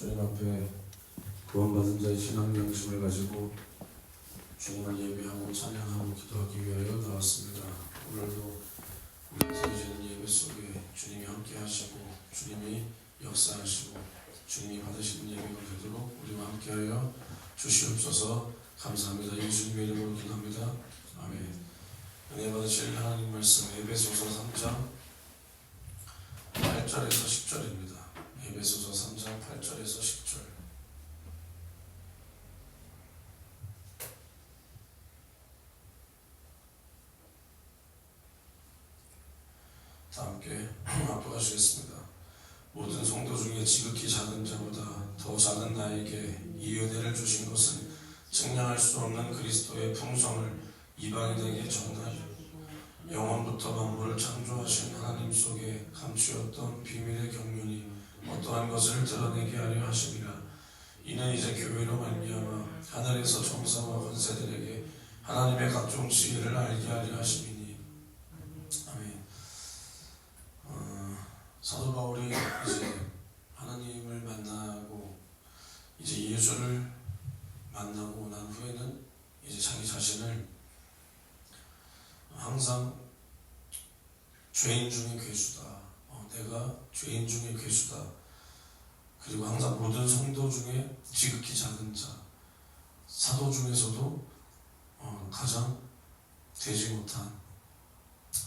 주님 앞에 구원받은 자의 신앙 양심을 가지고 주님을 예배하고 찬양하고 기도하기 위하여 나왔습니다. 오늘도 우리 드려지는 예배 속에 주님이 함께 하시고 주님이 역사하시고 주님이 받으시는 예배가 되도록 우리와 함께하여 주시옵소서. 감사합니다. 예수님의 이름으로 기도합니다. 아멘. 은혜 받으실 하나님 말씀 에베소서 3장 8절에서 10절입니다. 에베소서 3장 8절에서 10절. 다 함께 압도하시겠습니다. 모든 성도 중에 지극히 작은 자보다 더 작은 나에게 이 은혜를 주신 것은 측량할 수 없는 그리스도의 풍성을 이방인에게 전하여 영원부터 만물을 창조하신 하나님 속에 감추었던 비밀의 경륜이 어떠한 것을 드러내게 하려 하심이라. 이는 이제 교회로 말미암아 하늘에서 정사와 권세들에게 하나님의 각종 지혜를 알게 하려 하심이니. 아멘. 사도 바울이 이제 하나님을 만나고 이제 예수를 만나고 난 후에는 이제 자기 자신을 항상 죄인 중에 괴수다. 내가 죄인 중에 괴수다. 그리고 항상 모든 성도 중에 지극히 작은 자, 사도 중에서도 가장 되지 못한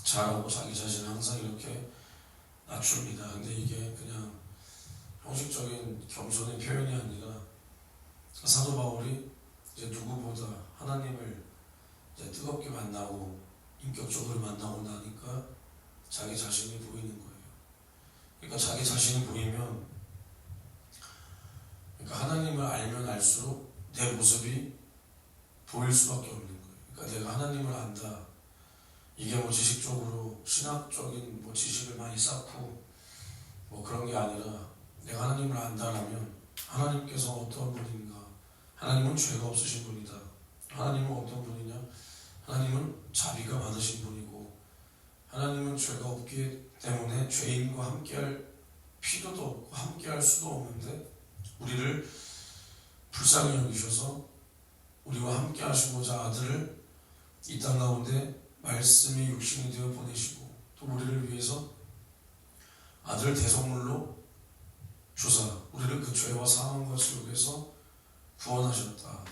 자라고 자기 자신을 항상 이렇게 낮춥니다. 근데 이게 그냥 형식적인 겸손의 표현이 아니라 사도 바울이 이제 누구보다 하나님을 이제 뜨겁게 만나고 인격적으로 만나고 나니까 자기 자신이 보이는 거예요. 그러니까 자기 자신이 보이면, 그러니까 하나님을 알면 알수록 내 모습이 보일 수밖에 없는 거예요. 그러니까 내가 하나님을 안다. 이게 뭐 지식적으로 신학적인 뭐 지식을 많이 쌓고 뭐 그런 게 아니라 내가 하나님을 안다라면 하나님께서 어떤 분인가? 하나님은 죄가 없으신 분이다. 하나님은 어떤 분이냐? 하나님은 자비가 많으신 분이고 하나님은 죄가 없기 때문에 죄인과 함께할 필요도 없고 함께할 수도 없는데 우리를 불쌍히 여기셔서 우리와 함께 하시고자 아들을 이 땅 가운데 말씀이 육신이 되어 보내시고 또 우리를 위해서 아들을 대속물로 주사 우리를 그 죄와 사망과 지옥에서 구원하셨다.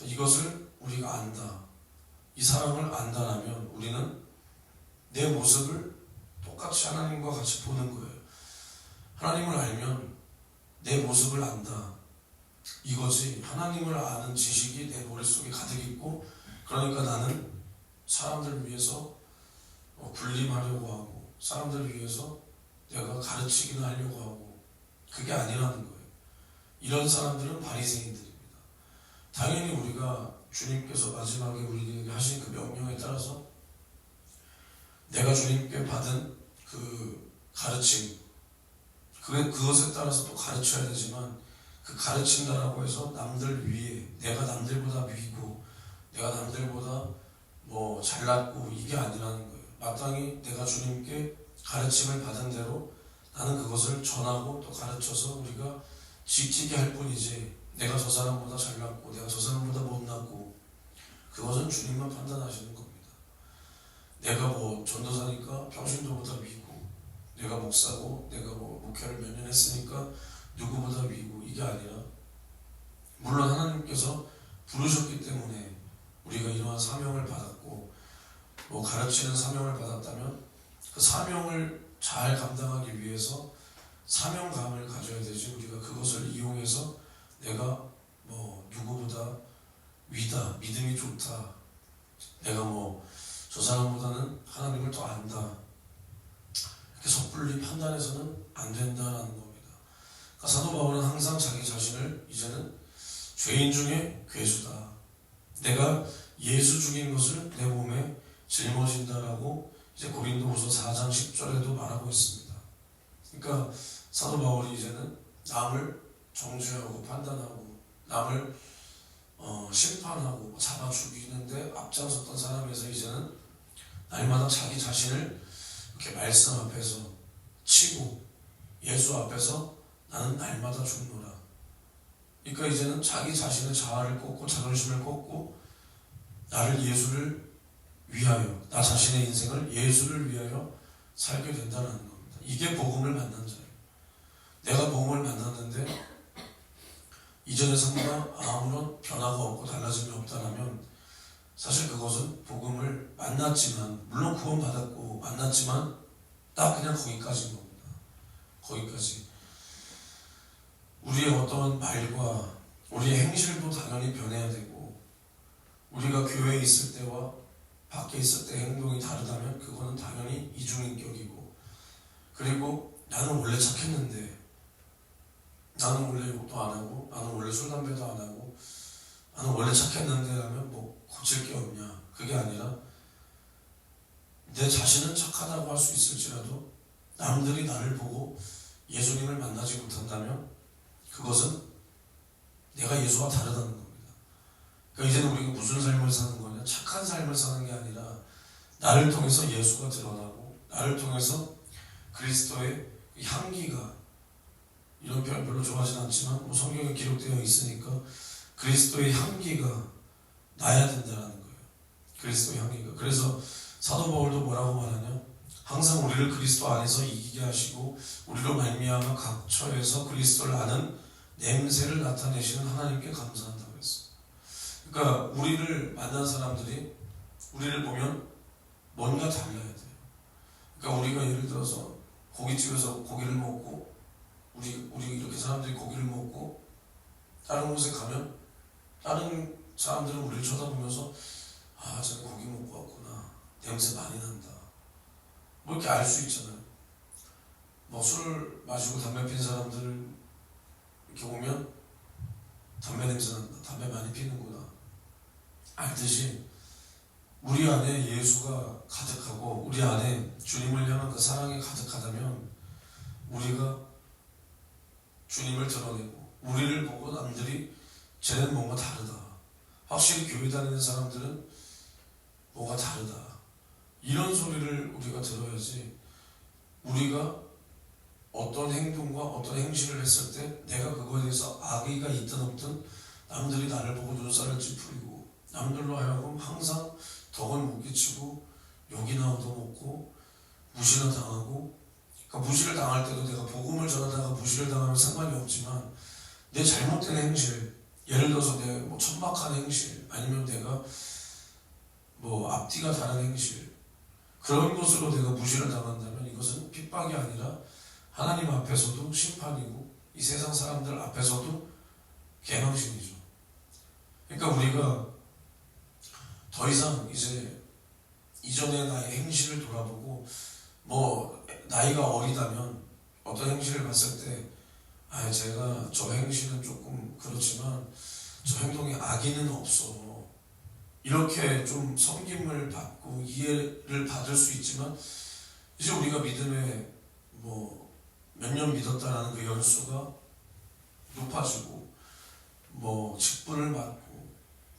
이것을 우리가 안다. 이 사랑을 안다라면 우리는 내 모습을 똑같이 하나님과 같이 보는 거예요. 하나님을 알면 내 모습을 안다. 이거지. 하나님을 아는 지식이 내 머릿속에 가득 있고 그러니까 나는 사람들을 위해서 군림하려고 하고 사람들을 위해서 내가 가르치기는 하려고 하고 그게 아니라는 거예요. 이런 사람들은 바리새인들입니다. 당연히 우리가 주님께서 마지막에 우리에게 하신 그 명령에 따라서 내가 주님께 받은 그 가르침 그것에 따라서 또 가르쳐야 되지만 그 가르친다라고 해서 남들 위에 내가 남들보다 위고 내가 남들보다 뭐 잘났고 이게 아니라는 거예요. 마땅히 내가 주님께 가르침을 받은 대로 나는 그것을 전하고 또 가르쳐서 우리가 지키게 할 뿐이지 내가 저 사람보다 잘났고 내가 저 사람보다 못났고 그것은 주님만 판단하시는 겁니다. 내가 뭐 전도사니까 평신도보다 위고 내가 목사고 내가 뭐 목회를 몇 년 했으니까 누구보다 위고 이게 아니라 물론 하나님께서 부르셨기 때문에 우리가 이러한 사명을 받았고 뭐 가르치는 사명을 받았다면 그 사명을 잘 감당하기 위해서 사명감을 가져야 되지 우리가 그것을 이용해서 내가 뭐 누구보다 위다, 믿음이 좋다, 내가 뭐 저 사람보다는 하나님을 더 안다 이렇게 섣불리 판단해서는 안 된다는 겁니다. 그러니까 사도 바울은 항상 자기 자신을 이제는 죄인 중에 괴수다. 내가 예수 죽인 것을 내 몸에 짊어진다라고 이제 고린도후서 4장 10절에도 말하고 있습니다. 그러니까 사도 바울이 이제는 남을 정죄하고 판단하고 남을 심판하고 잡아 죽이는데 앞장섰던 사람에서 이제는 날마다 자기 자신을 이렇게 말씀 앞에서 치고 예수 앞에서 나는 날마다 죽노라. 그러니까 이제는 자기 자신의 자아를 꺾고 자존심을 꺾고 나를 예수를 위하여, 나 자신의 인생을 예수를 위하여 살게 된다는 겁니다. 이게 복음을 만난 자예요. 내가 복음을 만났는데 이전의 삶과 아무런 변화가 없고 달라짐이 없다면 사실 그것은 복음을 만났지만, 물론 구원받았고 만났지만 딱 그냥 거기까지인 겁니다. 거기까지. 우리의 어떤 말과 우리의 행실도 당연히 변해야 되고, 우리가 교회에 있을 때와 밖에 있을 때 행동이 다르다면 그거는 당연히 이중인격이고, 그리고 나는 원래 착했는데, 나는 원래 욕도 안 하고, 나는 원래 술 담배도 안 하고, 나는 원래 착했는데 하면 뭐 고칠 게 없냐. 그게 아니라 내 자신은 착하다고 할 수 있을지라도 남들이 나를 보고 예수님을 만나지 못한다면 그것은 내가 예수와 다르다는 겁니다. 그러니까 이제는 우리가 무슨 삶을 사는 거냐, 착한 삶을 사는 게 아니라 나를 통해서 예수가 드러나고, 나를 통해서 그리스도의 향기가, 이런 표현 별로 좋아하진 않지만 뭐 성경에 기록되어 있으니까 그리스도의 향기가 나야 된다는 거예요. 그리스도의 향기가. 그래서 사도 바울도 뭐라고 말하냐, 항상 우리를 그리스도 안에서 이기게 하시고 우리로 말미암아 각 처에서 그리스도를 아는 냄새를 나타내시는 하나님께 감사한다고 했어요. 그러니까 우리를 만난 사람들이 우리를 보면 뭔가 달라야 돼요. 그러니까 우리가 예를 들어서 고깃집에서 고기를 먹고, 우리 이렇게 사람들이 고기를 먹고 다른 곳에 가면 다른 사람들은 우리를 쳐다보면서 아, 쟤는 고기 먹고 왔구나, 냄새 많이 난다, 뭐 이렇게 알 수 있잖아요. 뭐 술 마시고 담배 핀 사람들 이렇게 오면 담배 냄새 난다, 담배 많이 피는구나 알듯이, 우리 안에 예수가 가득하고 우리 안에 주님을 향한 그 사랑이 가득하다면 우리가 주님을 드러내고, 우리를 보고 남들이 쟤는 뭔가 다르다, 확실히 교회 다니는 사람들은 뭐가 다르다, 이런 소리를 우리가 들어야지, 우리가 어떤 행동과 어떤 행실을 했을 때 내가 그거에 대해서 악의가 있든 없든 남들이 나를 보고 눈살을 찌푸리고 남들로 하여금 항상 덕을 못 끼치고 욕이나 얻어먹고 무시나 당하고, 그러니까 무시를 당할 때도 내가 복음을 전하다가 무시를 당하면 상관이 없지만 내 잘못된 행실, 예를 들어서 내 뭐 천박한 행실, 아니면 내가 뭐 앞뒤가 다른 행실, 그런 것으로 내가 무시를 당한다면 이것은 핍박이 아니라 하나님 앞에서도 심판이고 이 세상 사람들 앞에서도 개망신이죠. 그러니까 우리가 더 이상 이제 이전의 나의 행실을 돌아보고, 뭐 나이가 어리다면 어떤 행실을 봤을 때 아, 제가 저 행실은 조금 그렇지만 저 행동에 악의는 없어, 이렇게 좀 섬김을 받고 이해를 받을 수 있지만, 이제 우리가 믿음에 뭐 몇 년 믿었다라는 그 연수가 높아지고, 뭐 직분을 맡고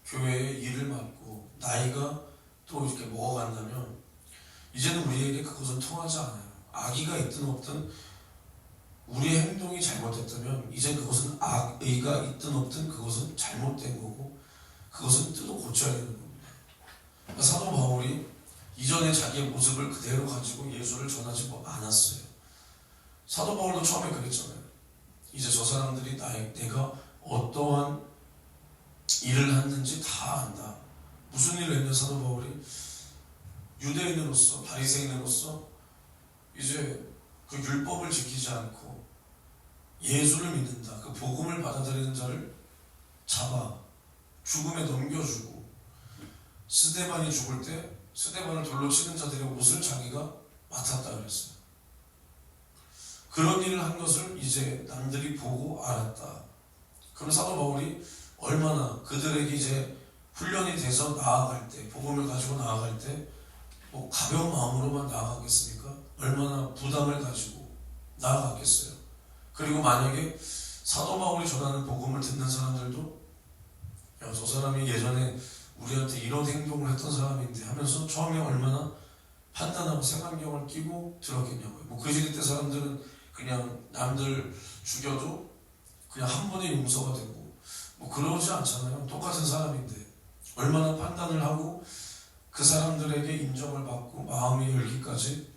교회에 일을 맡고 나이가 또 이렇게 먹어간다면 이제는 우리에게 그것은 통하지 않아요. 악의가 있든 없든 우리의 행동이 잘못됐다면 이제 그것은 악의가 있든 없든 그것은 잘못된 거고, 그것은 뜯어 고쳐야 되는 겁니다. 그러니까 사도 바울이 이전에 자기의 모습을 그대로 가지고 예수를 전하지 않았어요. 사도 바울도 처음에 그랬잖아요. 이제 저 사람들이 내가 어떠한 일을 했는지 다 안다. 무슨 일을 했냐, 사도 바울이 유대인으로서, 바리새인으로서 이제 그 율법을 지키지 않고 예수를 믿는다, 그 복음을 받아들이는 자를 잡아 죽음에 넘겨주고, 스데반이 죽을 때 스데반을 돌로 치는 자들의 옷을 자기가 맡았다 그랬어요. 그런 일을 한 것을 이제 남들이 보고 알았다. 그럼 사도 바울이 얼마나 그들에게 이제 훈련이 돼서 나아갈 때, 복음을 가지고 나아갈 때 뭐 가벼운 마음으로만 나아가겠습니까? 얼마나 부담을 가지고 나아갔겠어요. 그리고 만약에 사도 바울이 전하는 복음을 듣는 사람들도 야, 저 사람이 예전에 우리한테 이런 행동을 했던 사람인데 하면서 처음에 얼마나 판단하고 색안경을 끼고 들었겠냐고요. 뭐 그 시대 때 사람들은 그냥 남들 죽여도 그냥 한 번에 용서가 되고 뭐 그러지 않잖아요. 똑같은 사람인데 얼마나 판단을 하고 그 사람들에게 인정을 받고 마음이 열기까지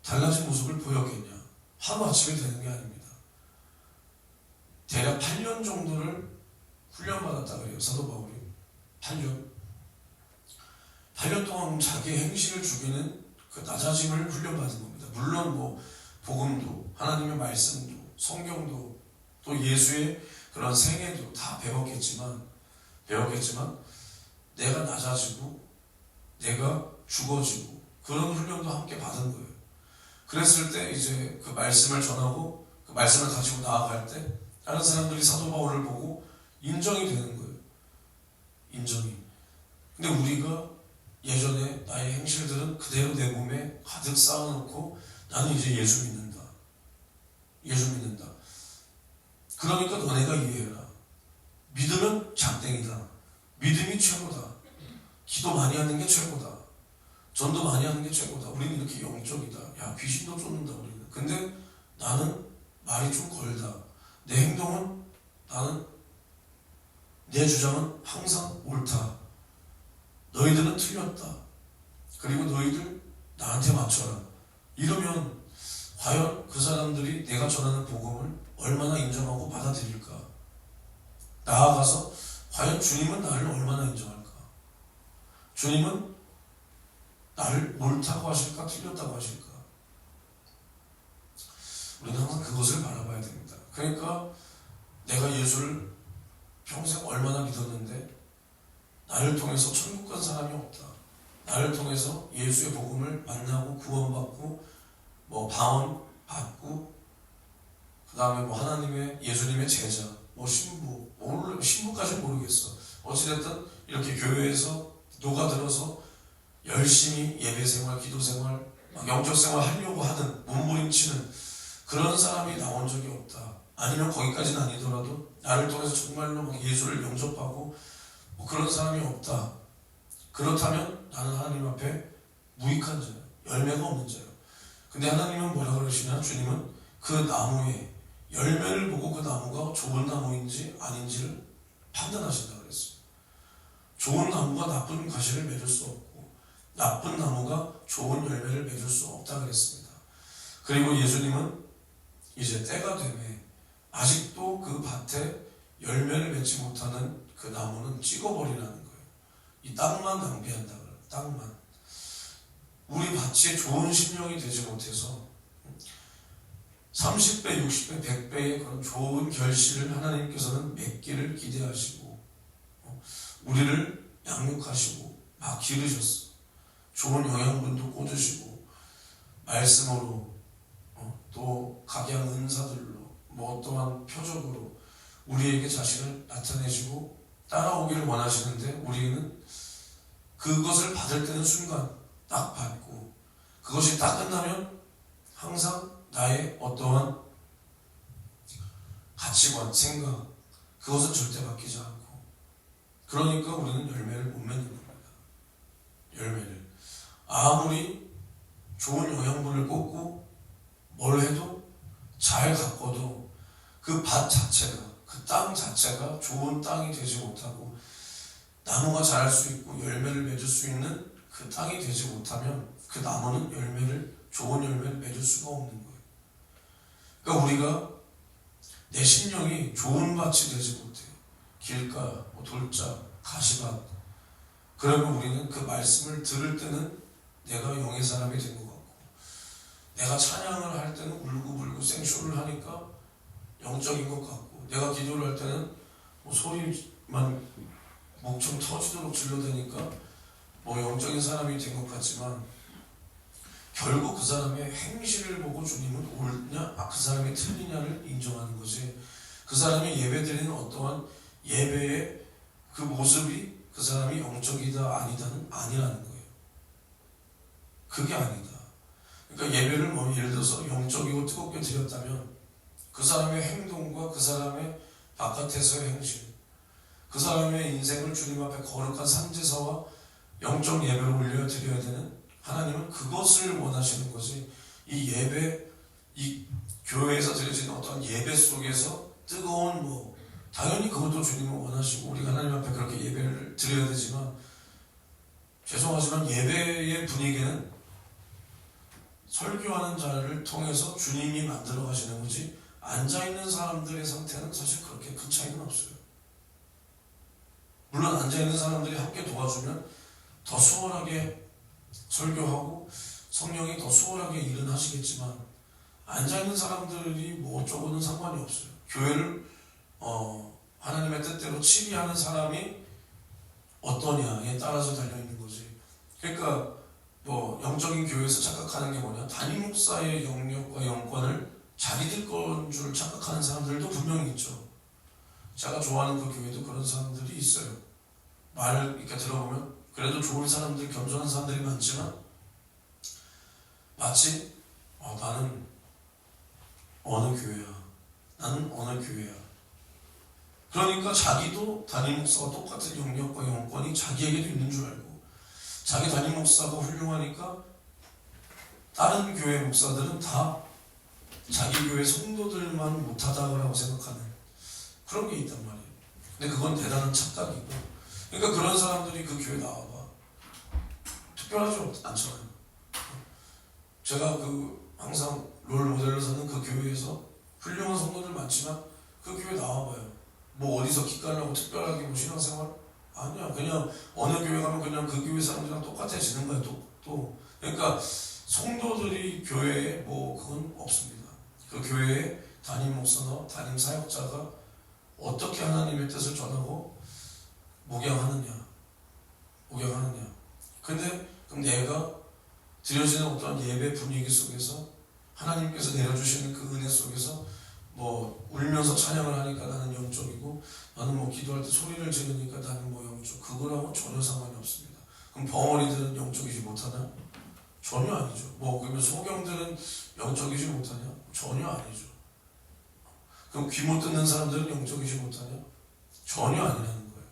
달라진 모습을 보였겠냐. 하루아침에 되는 게 아닙니다. 대략 8년 정도를 훈련받았다 그래요. 사도 바울이 8년 동안 자기 행실을 죽이는 그 낮아짐을 훈련받은 겁니다. 물론 뭐 복음도 하나님의 말씀도 성경도 또 예수의 그런 생애도 다 배웠겠지만 내가 낮아지고 내가 죽어지고 그런 훈련도 함께 받은 거예요. 그랬을 때 이제 그 말씀을 전하고 그 말씀을 가지고 나아갈 때 다른 사람들이 사도 바울을 보고 인정이 되는 거예요. 인정이. 근데 우리가 예전에 나의 행실들은 그대로 내 몸에 가득 쌓아놓고 나는 이제 예수 믿는다. 그러니까 너네가 이해해라. 믿으면 장땡이다. 믿음이 최고다. 기도 많이 하는 게 최고다. 전도 많이 하는 게 최고다. 우리는 이렇게 영적이다. 야, 귀신도 쫓는다 우리는. 근데 나는 말이 좀 걸다. 내 행동은 내 주장은 항상 옳다. 너희들은 틀렸다. 그리고 너희들 나한테 맞춰라. 이러면 과연 그 사람들이 내가 전하는 복음을 얼마나 인정하고 받아들일까? 나아가서 과연 주님은 나를 얼마나 인정할까? 주님은 나를 옳다고 하실까? 틀렸다고 하실까? 우리는 항상 그것을 바라봐야 됩니다. 그러니까 내가 예수를 평생 얼마나 믿었는데 나를 통해서 천국 간 사람이 없다. 나를 통해서 예수의 복음을 만나고 구원받고 뭐 방언 받고 그 다음에 뭐 하나님의 예수님의 제자 뭐 신부까지는 모르겠어. 어찌됐든 이렇게 교회에서 녹아들어서 열심히 예배생활, 기도생활, 영적생활 하려고 하는 몸부림치는 그런 사람이 나온 적이 없다. 아니면 거기까지는 아니더라도 나를 통해서 정말로 막 예수를 영접하고 뭐 그런 사람이 없다. 그렇다면 나는 하나님 앞에 무익한 자예요. 열매가 없는 자예요. 근데 하나님은 뭐라 그러시냐? 주님은 그 나무에 열매를 보고 그 나무가 좋은 나무인지 아닌지를 판단하신다 그랬어요. 좋은 나무가 나쁜 가시를 맺을 수 없고 나쁜 나무가 좋은 열매를 맺을 수 없다 그랬습니다. 그리고 예수님은 이제 때가 되매 아직도 그 밭에 열매를 맺지 못하는 그 나무는 찍어버리라는 거예요. 이 땅만 낭비한다 그래요. 땅만. 우리 밭이 좋은 심령이 되지 못해서 30배, 60배, 100배의 그런 좋은 결실을 하나님께서는 맺기를 기대하시고 우리를 양육하시고 막 기르셨어. 좋은 영양분도 꽂으시고 말씀으로 또 각양 은사들로 뭐 어떠한 표적으로 우리에게 자신을 나타내시고 따라오기를 원하시는데 우리는 그것을 받을 때는 순간 딱 받고 그것이 딱 끝나면 항상 나의 어떠한 가치관, 생각 그것은 절대 바뀌지 않고 그러니까 우리는 열매를 못 맺는 겁니다. 열매를 아무리 좋은 영양분을 꽂고 뭘 해도 잘 가꿔도 그 밭 자체가 그 땅 자체가 좋은 땅이 되지 못하고 나무가 자랄 수 있고 열매를 맺을 수 있는 그 땅이 되지 못하면 그 나무는 좋은 열매를 맺을 수가 없는 거예요. 그러니까 우리가 내 심령이 좋은 밭이 되지 못해요. 길가, 돌자, 가시밭. 그러면 우리는 그 말씀을 들을 때는 내가 영의 사람이 된 것 같고 내가 찬양을 할 때는 울고불고 생쇼를 하니까 영적인 것 같고 내가 기도를 할 때는 뭐 소리만 목청 터지도록 질러대니까 뭐 영적인 사람이 된 것 같지만 결국 그 사람의 행실을 보고 주님은 옳냐 그 사람이 틀리냐를 인정하는 거지 그 사람이 예배드리는 어떠한 예배의 그 모습이 그 사람이 영적이다 아니다는 아니라는 거예요. 그게 아니다. 그러니까 예배를 뭐 예를 들어서 영적이고 뜨겁게 드렸다면 그 사람의 행동과 그 사람의 바깥에서의 행실 그 사람의 인생을 주님 앞에 거룩한 산제사와 영적 예배를 올려 드려야 되는 하나님은 그것을 원하시는 거지 이 예배 이 교회에서 드려지는 어떤 예배 속에서 뜨거운 당연히 그것도 주님은 원하시고 우리가 하나님 앞에 그렇게 예배를 드려야 되지만, 죄송하지만 예배의 분위기는 설교하는 자를 통해서 주님이 만들어 가시는 거지, 앉아있는 사람들의 상태는 사실 그렇게 큰 차이는 없어요. 물론 앉아있는 사람들이 함께 도와주면 더 수월하게 설교하고 성령이 더 수월하게 일은 하시겠지만, 앉아있는 사람들이 어쩌고는 상관이 없어요. 교회를 하나님의 뜻대로 치리하는 사람이 어떠냐에 따라서 달려있는 거지. 그러니까 영적인 교회에서 착각하는 게 뭐냐, 담임 목사의 영역과 영권을 자기들 건 줄 착각하는 사람들도 분명히 있죠. 제가 좋아하는 그 교회도 그런 사람들이 있어요. 말을 이렇게 들어보면 그래도 좋은 사람들, 겸손한 사람들이 많지만 마치 나는 어느 교회야, 나는 어느 교회야. 그러니까 자기도 담임 목사와 똑같은 영역과 영권이 자기에게도 있는 줄 알고, 자기 담임 목사가 훌륭하니까 다른 교회 목사들은 다 자기 교회 성도들만 못하다고 생각하는 그런 게 있단 말이에요. 근데 그건 대단한 착각이고, 그러니까 그런 사람들이 그 교회 나와봐 특별하지 않잖아요. 제가 항상 롤 모델로 사는 그 교회에서 훌륭한 성도들 많지만 그 교회 나와봐요. 어디서 기깔나고 특별하게 신앙생활? 아니야. 그냥 어느 교회 가면 그냥 그 교회 사람들이랑 똑같아지는 거야. 또. 그러니까 성도들이 교회에 그건 없습니다. 그 교회에 담임 목사나 담임 사역자가 어떻게 하나님의 뜻을 전하고 목양하느냐. 근데 그럼 내가 드려지는 어떤 예배 분위기 속에서 하나님께서 내려주시는 그 은혜 속에서 울면서 찬양을 하니까 나는 영적이고, 나는 기도할 때 소리를 지르니까 나는 영적, 그거랑은 전혀 상관이 없습니다. 그럼 벙어리들은 영적이지 못하냐? 전혀 아니죠. 그러면 소경들은 영적이지 못하냐? 전혀 아니죠. 그럼 귀 못 듣는 사람들은 영적이지 못하냐? 전혀 아니라는 거예요.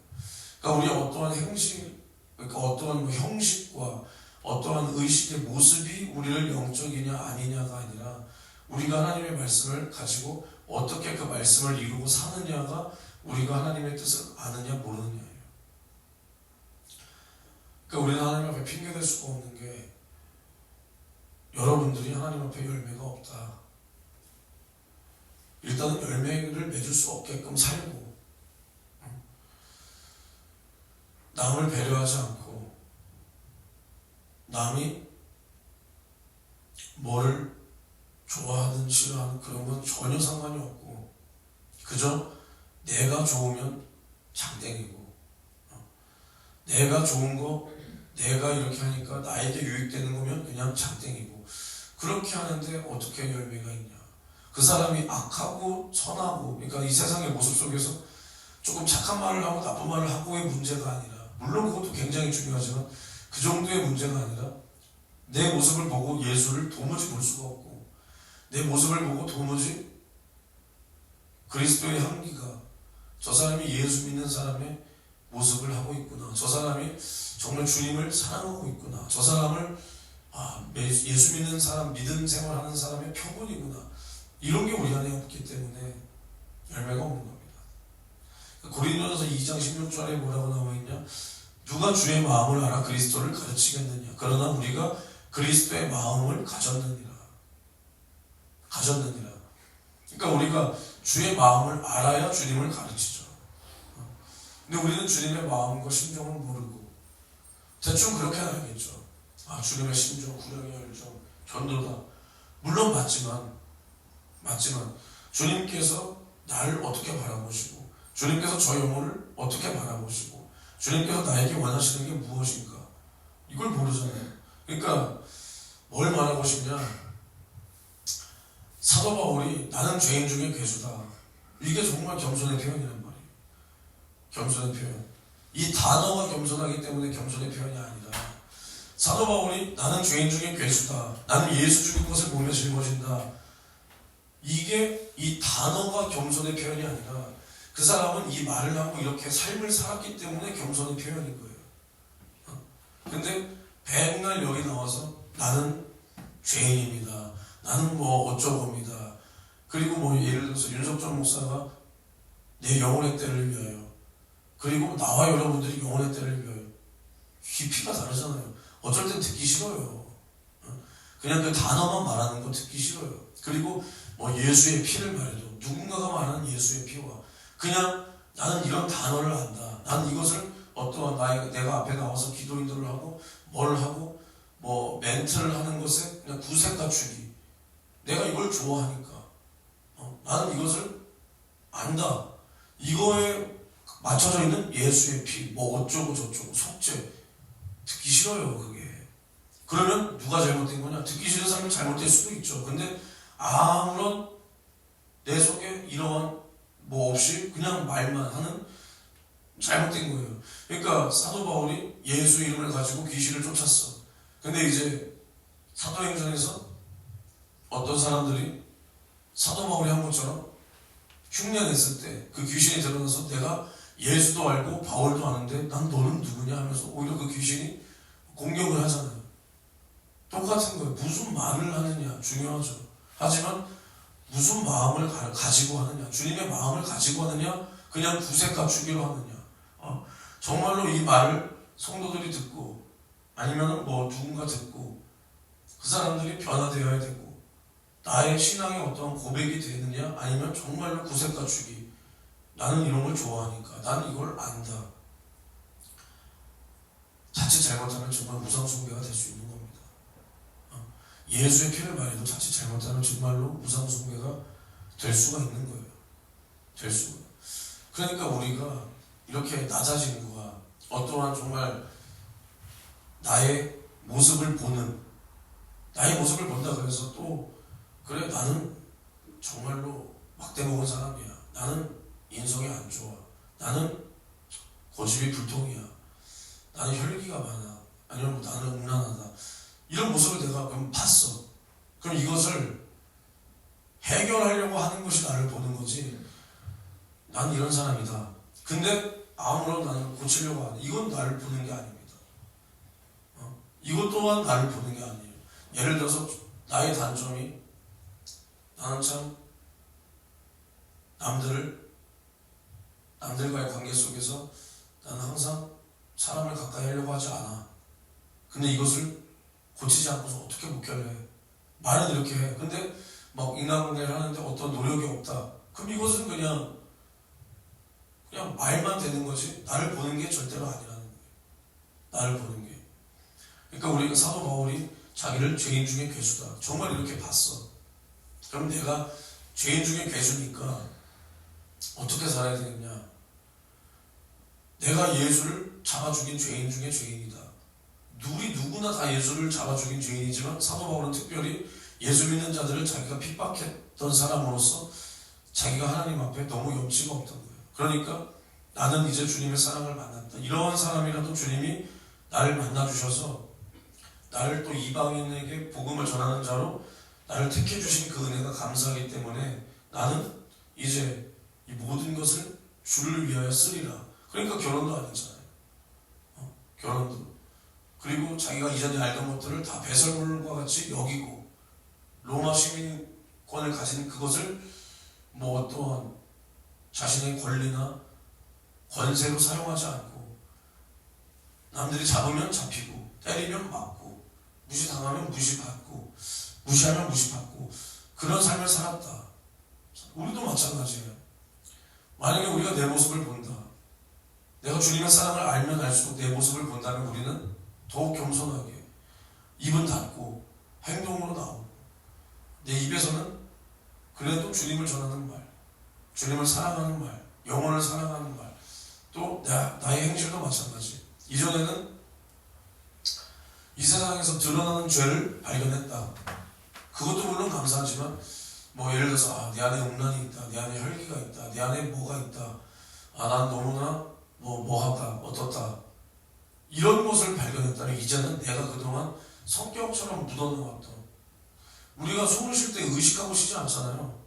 그러니까 우리 어떠한 행식, 그러니까 어떠한 형식과 어떠한 의식의 모습이 우리를 영적이냐 아니냐가 아니라, 우리가 하나님의 말씀을 가지고 어떻게 그 말씀을 이루고 사느냐가 우리가 하나님의 뜻을 아느냐 모르느냐예요. 그러니까 우리는 하나님 앞에 핑계댈 수가 없는 게, 여러분들이 하나님 앞에 열매가 없다. 일단은 열매를 맺을 수 없게끔 살고, 남을 배려하지 않고, 남이 뭐를 좋아하든 싫어하든 그런 건 전혀 상관이 없고, 그저 내가 좋으면 장땡이고, 내가 좋은 거 내가 이렇게 하니까 나에게 유익되는 거면 그냥 장땡이고, 그렇게 하는데 어떻게 열매가 있냐. 그 사람이 악하고 선하고, 그러니까 이 세상의 모습 속에서 조금 착한 말을 하고 나쁜 말을 하고의 문제가 아니라, 물론 그것도 굉장히 중요하지만 그 정도의 문제가 아니라, 내 모습을 보고 예수를 도무지 볼 수가 없고, 내 모습을 보고 도무지 그리스도의 향기가 저 사람이 예수 믿는 사람의 모습을 하고 있구나, 저 사람이 정말 주님을 사랑하고 있구나, 저 사람을 예수 믿는 사람, 믿음 생활하는 사람의 표본이구나, 이런 게 우리 안에 없기 때문에 열매가 없는 겁니다. 고린도전서 2장 16절에 뭐라고 나와 있냐? 누가 주의 마음을 알아 그리스도를 가르치겠느냐? 그러나 우리가 그리스도의 마음을 가졌느니라. 그러니까 우리가 주의 마음을 알아야 주님을 가르치죠. 근데 우리는 주님의 마음과 심정을 모르고 대충 그렇게 알겠죠. 주님의 심정, 구령의 열정, 견도다. 물론 맞지만 주님께서 나를 어떻게 바라보시고, 주님께서 저 영혼을 어떻게 바라보시고, 주님께서 나에게 원하시는 게 무엇인가, 이걸 모르잖아요. 그러니까 뭘 말하고 싶냐, 사도 바울이 나는 죄인 중에 괴수다, 이게 정말 겸손의 표현이란 말이에요. 겸손의 표현. 이 단어가 겸손하기 때문에 겸손의 표현이 아니라, 사도 바울이 나는 죄인 중에 괴수다, 나는 예수 죽은 것을 몸에 짊어진다, 이게 이 단어가 겸손의 표현이 아니라, 그 사람은 이 말을 하고 이렇게 삶을 살았기 때문에 겸손의 표현인 거예요. 근데 맨날 여기 나와서 나는 죄인입니다, 나는 어쩌고입니다, 그리고 뭐 예를 들어서 윤석철 목사가 내 영혼의 때를 위하여, 그리고 나와 여러분들이 영혼의 때를 위하여, 깊이가 다르잖아요. 어쩔 땐 듣기 싫어요. 그냥 그 단어만 말하는 거 듣기 싫어요. 그리고 뭐 예수의 피를 말해도 누군가가 말하는 예수의 피와 그냥 나는 이런 단어를 안다. 나는 이것을 어떠한 내가 앞에 나와서 기도 인도를 하고 뭘 하고 뭐 멘트를 하는 것에 그냥 구색 갖추기. 내가 이걸 좋아하니까 나는 이것을 안다. 이거에 맞춰져 있는 예수의 피, 뭐 어쩌고 저쩌고 속죄 듣기 싫어요. 그게. 그러면 누가 잘못된 거냐? 듣기 싫은 사람이 잘못될 수도 있죠. 근데 아무런 내 속에 이러한 뭐 없이 그냥 말만 하는 잘못된 거예요. 그러니까 사도 바울이 예수 이름을 가지고 귀신을 쫓았어. 근데 이제 사도행전에서 어떤 사람들이 사도 바울이 한 것처럼 흉내냈을 때 그 귀신이 드러나서 내가 예수도 알고 바울도 아는데 난 너는 누구냐 하면서 오히려 그 귀신이 공격을 하잖아요. 똑같은 거예요. 무슨 말을 하느냐 중요하죠. 하지만 무슨 마음을 가지고 하느냐, 주님의 마음을 가지고 하느냐, 그냥 구색 갖추기로 하느냐. 정말로 이 말을 성도들이 듣고 아니면 뭐 누군가 듣고 그 사람들이 변화되어야 되고 나의 신앙의 어떤 고백이 되느냐, 아니면 정말로 구색 갖추기. 나는 이런 걸 좋아하니까, 나는 이걸 안다. 자칫 잘못하면 정말 무상숭배가 될 수 있는 겁니다. 예수의 피를 말해도 자칫 잘못하면 정말로 무상숭배가 될 수가 있는 거예요. 될 수가. 그러니까 우리가 이렇게 낮아진 거가 어떠한 정말 나의 모습을 본다 그래서 또 그래 나는 정말로 막대 먹은 사람이야. 나는 인성이 안 좋아. 나는 고집이 불통이야. 나는 혈기가 많아. 아니면 나는 음란하다. 이런 모습을 내가 그럼 봤어. 그럼 이것을 해결하려고 하는 것이 나를 보는 거지. 난 이런 사람이다. 근데 아무런 나는 고치려고 하는, 이건 나를 보는 게 아닙니다. 이것 또한 나를 보는 게 아니에요. 예를 들어서 나의 단점이 나는 참 남들과의 관계 속에서 나는 항상 사람을 가까이 하려고 하지 않아. 근데 이것을 고치지 않고서 어떻게 목결을 해? 말은 이렇게 해. 근데 막 인간관계를 하는데 어떤 노력이 없다. 그럼 이것은 그냥 말만 되는 거지 나를 보는 게 절대로 아니라는 거예요. 나를 보는 게. 그러니까 우리가 사도 바울이 자기를 죄인 중에 괴수다. 정말 이렇게 봤어. 그럼 내가 죄인 중에 괴수니까 어떻게 살아야 되겠냐? 내가 예수를 잡아 죽인 죄인 중에 죄인이다. 우리 누구나 다 예수를 잡아 죽인 죄인이지만 사도 바울은 특별히 예수 믿는 자들을 자기가 핍박했던 사람으로서 자기가 하나님 앞에 너무 염치가 없던 거예요. 그러니까 나는 이제 주님의 사랑을 만났다. 이러한 사람이라도 주님이 나를 만나주셔서 나를 또 이방인에게 복음을 전하는 자로 나를 택해 주신 그 은혜가 감사하기 때문에 나는 이제 이 모든 것을 주를 위하여 쓰리라. 그러니까 결혼도 아니잖아요. 결혼도. 그리고 자기가 이전에 알던 것들을 다 배설물과 같이 여기고 로마 시민권을 가진 그것을 뭐 어떠한 자신의 권리나 권세로 사용하지 않고 남들이 잡으면 잡히고 때리면 맞고 무시당하면 무시받고 무시하면 무시받고 그런 삶을 살았다. 우리도 마찬가지예요. 만약에 우리가 내 모습을 본다. 내가 주님의 사랑을 알면 알수록 내 모습을 본다면 우리는 더욱 겸손하게 입은 닫고 행동으로 나오고 내 입에서는 그래도 주님을 전하는 말, 주님을 사랑하는 말, 영혼을 사랑하는 말, 또 나의 행실도 마찬가지. 이전에는 이 세상에서 드러나는 죄를 발견했다. 그것도 물론 감사하지만 뭐 예를 들어서 내 안에 음란이 있다, 내 안에 혈기가 있다, 내 안에 뭐가 있다, 난 너무나 뭐하다, 어떻다, 이런 것을 발견했다면 이제는 내가 그동안 성격처럼 묻어놓았던, 우리가 숨을 쉴 때 의식하고 쉬지 않잖아요.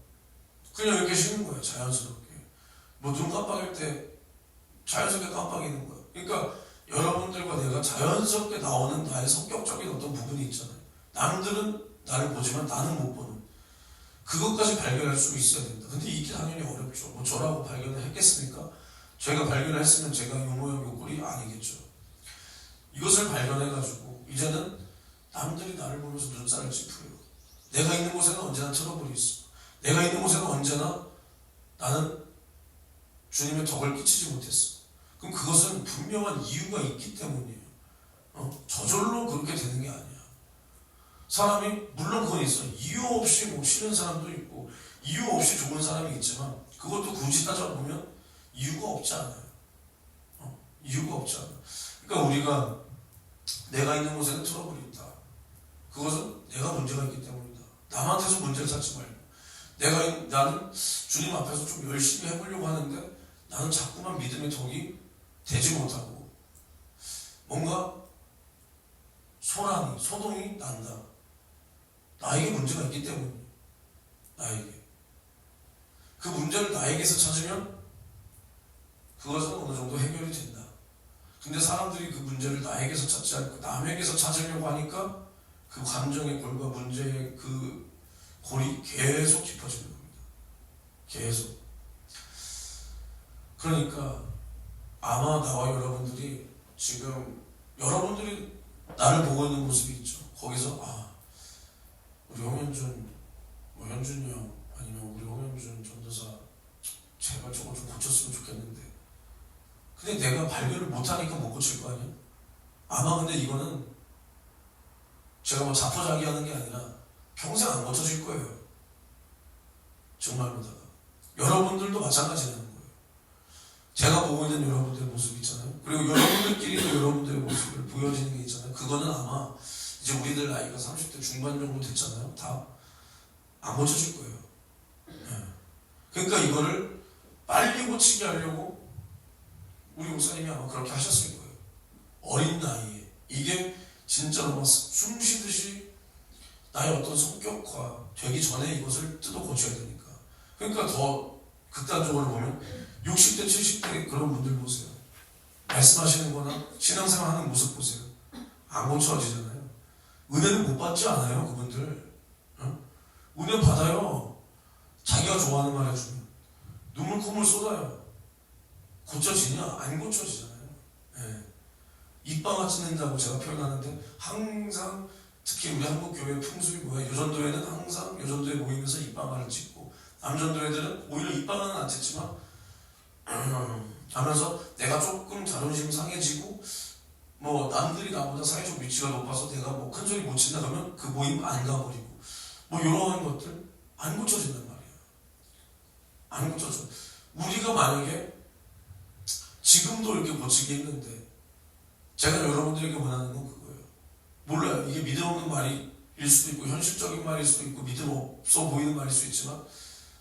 그냥 이렇게 쉬는 거예요. 자연스럽게. 뭐 눈 깜빡일 때 자연스럽게 깜빡이는 거예요. 그러니까 여러분들과 내가 자연스럽게 나오는 나의 성격적인 어떤 부분이 있잖아요. 남들은 나를 보지만 나는 못 보는. 그것까지 발견할 수 있어야 된다. 근데 이게 당연히 어렵죠. 뭐 저라고 발견을 했겠습니까? 제가 발견을 했으면 제가 요 모양 요 꼴이 아니겠죠. 이것을 발견해가지고 이제는 남들이 나를 보면서 눈살을 찌푸려요. 내가 있는 곳에는 언제나 트러블이 있어. 내가 있는 곳에는 언제나 나는 주님의 덕을 끼치지 못했어. 그럼 그것은 분명한 이유가 있기 때문이에요. 저절로 그렇게 되는 게 아니야. 사람이 물론 그건 있어. 이유 없이 뭐 싫은 사람도 있고 이유 없이 좋은 사람이 있지만 그것도 굳이 따져보면 이유가 없지 않아요. 이유가 없지 않아. 그러니까 우리가 내가 있는 곳에는 트러블이 있다. 그것은 내가 문제가 있기 때문이다. 남한테서 문제를 찾지 말고 나는 주님 앞에서 좀 열심히 해보려고 하는데 나는 자꾸만 믿음의 덕이 되지 못하고 뭔가 소동이 난다. 나에게 문제가 있기 때문이에요. 나에게. 그 문제를 나에게서 찾으면 그것은 어느 정도 해결이 된다. 근데 사람들이 그 문제를 나에게서 찾지 않고 남에게서 찾으려고 하니까 그 감정의 골과 문제의 그 골이 계속 깊어지는 겁니다. 계속. 그러니까 아마 나와 여러분들이 지금 여러분들이 나를 보고 있는 모습이 있죠. 거기서 우리 홍현준, 뭐 현준이 형 아니면 우리 홍현준 전도사 제발 저거 좀 고쳤으면 좋겠는데 근데 내가 발견을 못하니까 못 고칠 거 아니야? 아마 근데 이거는 제가 뭐 자포자기하는 게 아니라 평생 안 고쳐질 거예요. 정말로다가 여러분들도 마찬가지라는 거예요. 제가 보고 있는 여러분들의 모습 있잖아요. 그리고 여러분들끼리도 여러분들의 모습을 보여지는 게 있잖아요. 그거는 아마 이제 우리들 나이가 30대 중반 정도 됐잖아요. 다 안 고쳐질 거예요. 네. 그러니까 이거를 빨리 고치게 하려고 우리 목사님이 아마 그렇게 하셨을 거예요. 어린 나이에 이게 진짜로 막 숨쉬듯이 나의 어떤 성격화 되기 전에 이것을 뜯어 고쳐야 되니까. 그러니까 더 극단적으로 보면 60대 70대 그런 분들 보세요. 말씀하시는 거나 신앙생활 하는 모습 보세요. 안 고쳐지잖아요. 은혜를 못 받지 않아요. 그분들 은혜 받아요. 자기가 좋아하는 말 해주면 눈물 콧물 쏟아요. 고쳐지냐? 안 고쳐지잖아요. 네. 입방아 찢는다고 제가 표현하는데 항상 특히 우리 한국교회 풍습이 뭐야? 요전도에는 항상 요전도에 모이면서 입방아를 찢고 남전도 애들은 오히려 입방아는 안 찢지만 하면서 내가 조금 자존심 상해지고 뭐 남들이 나보다 사회적 위치가 높아서 내가 뭐 큰 소리 못 친다 그러면 그 모임 안 가버리고 뭐 이러한 것들 안 고쳐진단 말이에요. 안 고쳐져. 우리가 만약에 지금도 이렇게 고치기 힘든데 제가 여러분들에게 원하는 건 그거예요. 몰라요. 이게 믿음 없는 말일 수도 있고 현실적인 말일 수도 있고 믿음 없어 보이는 말일 수 있지만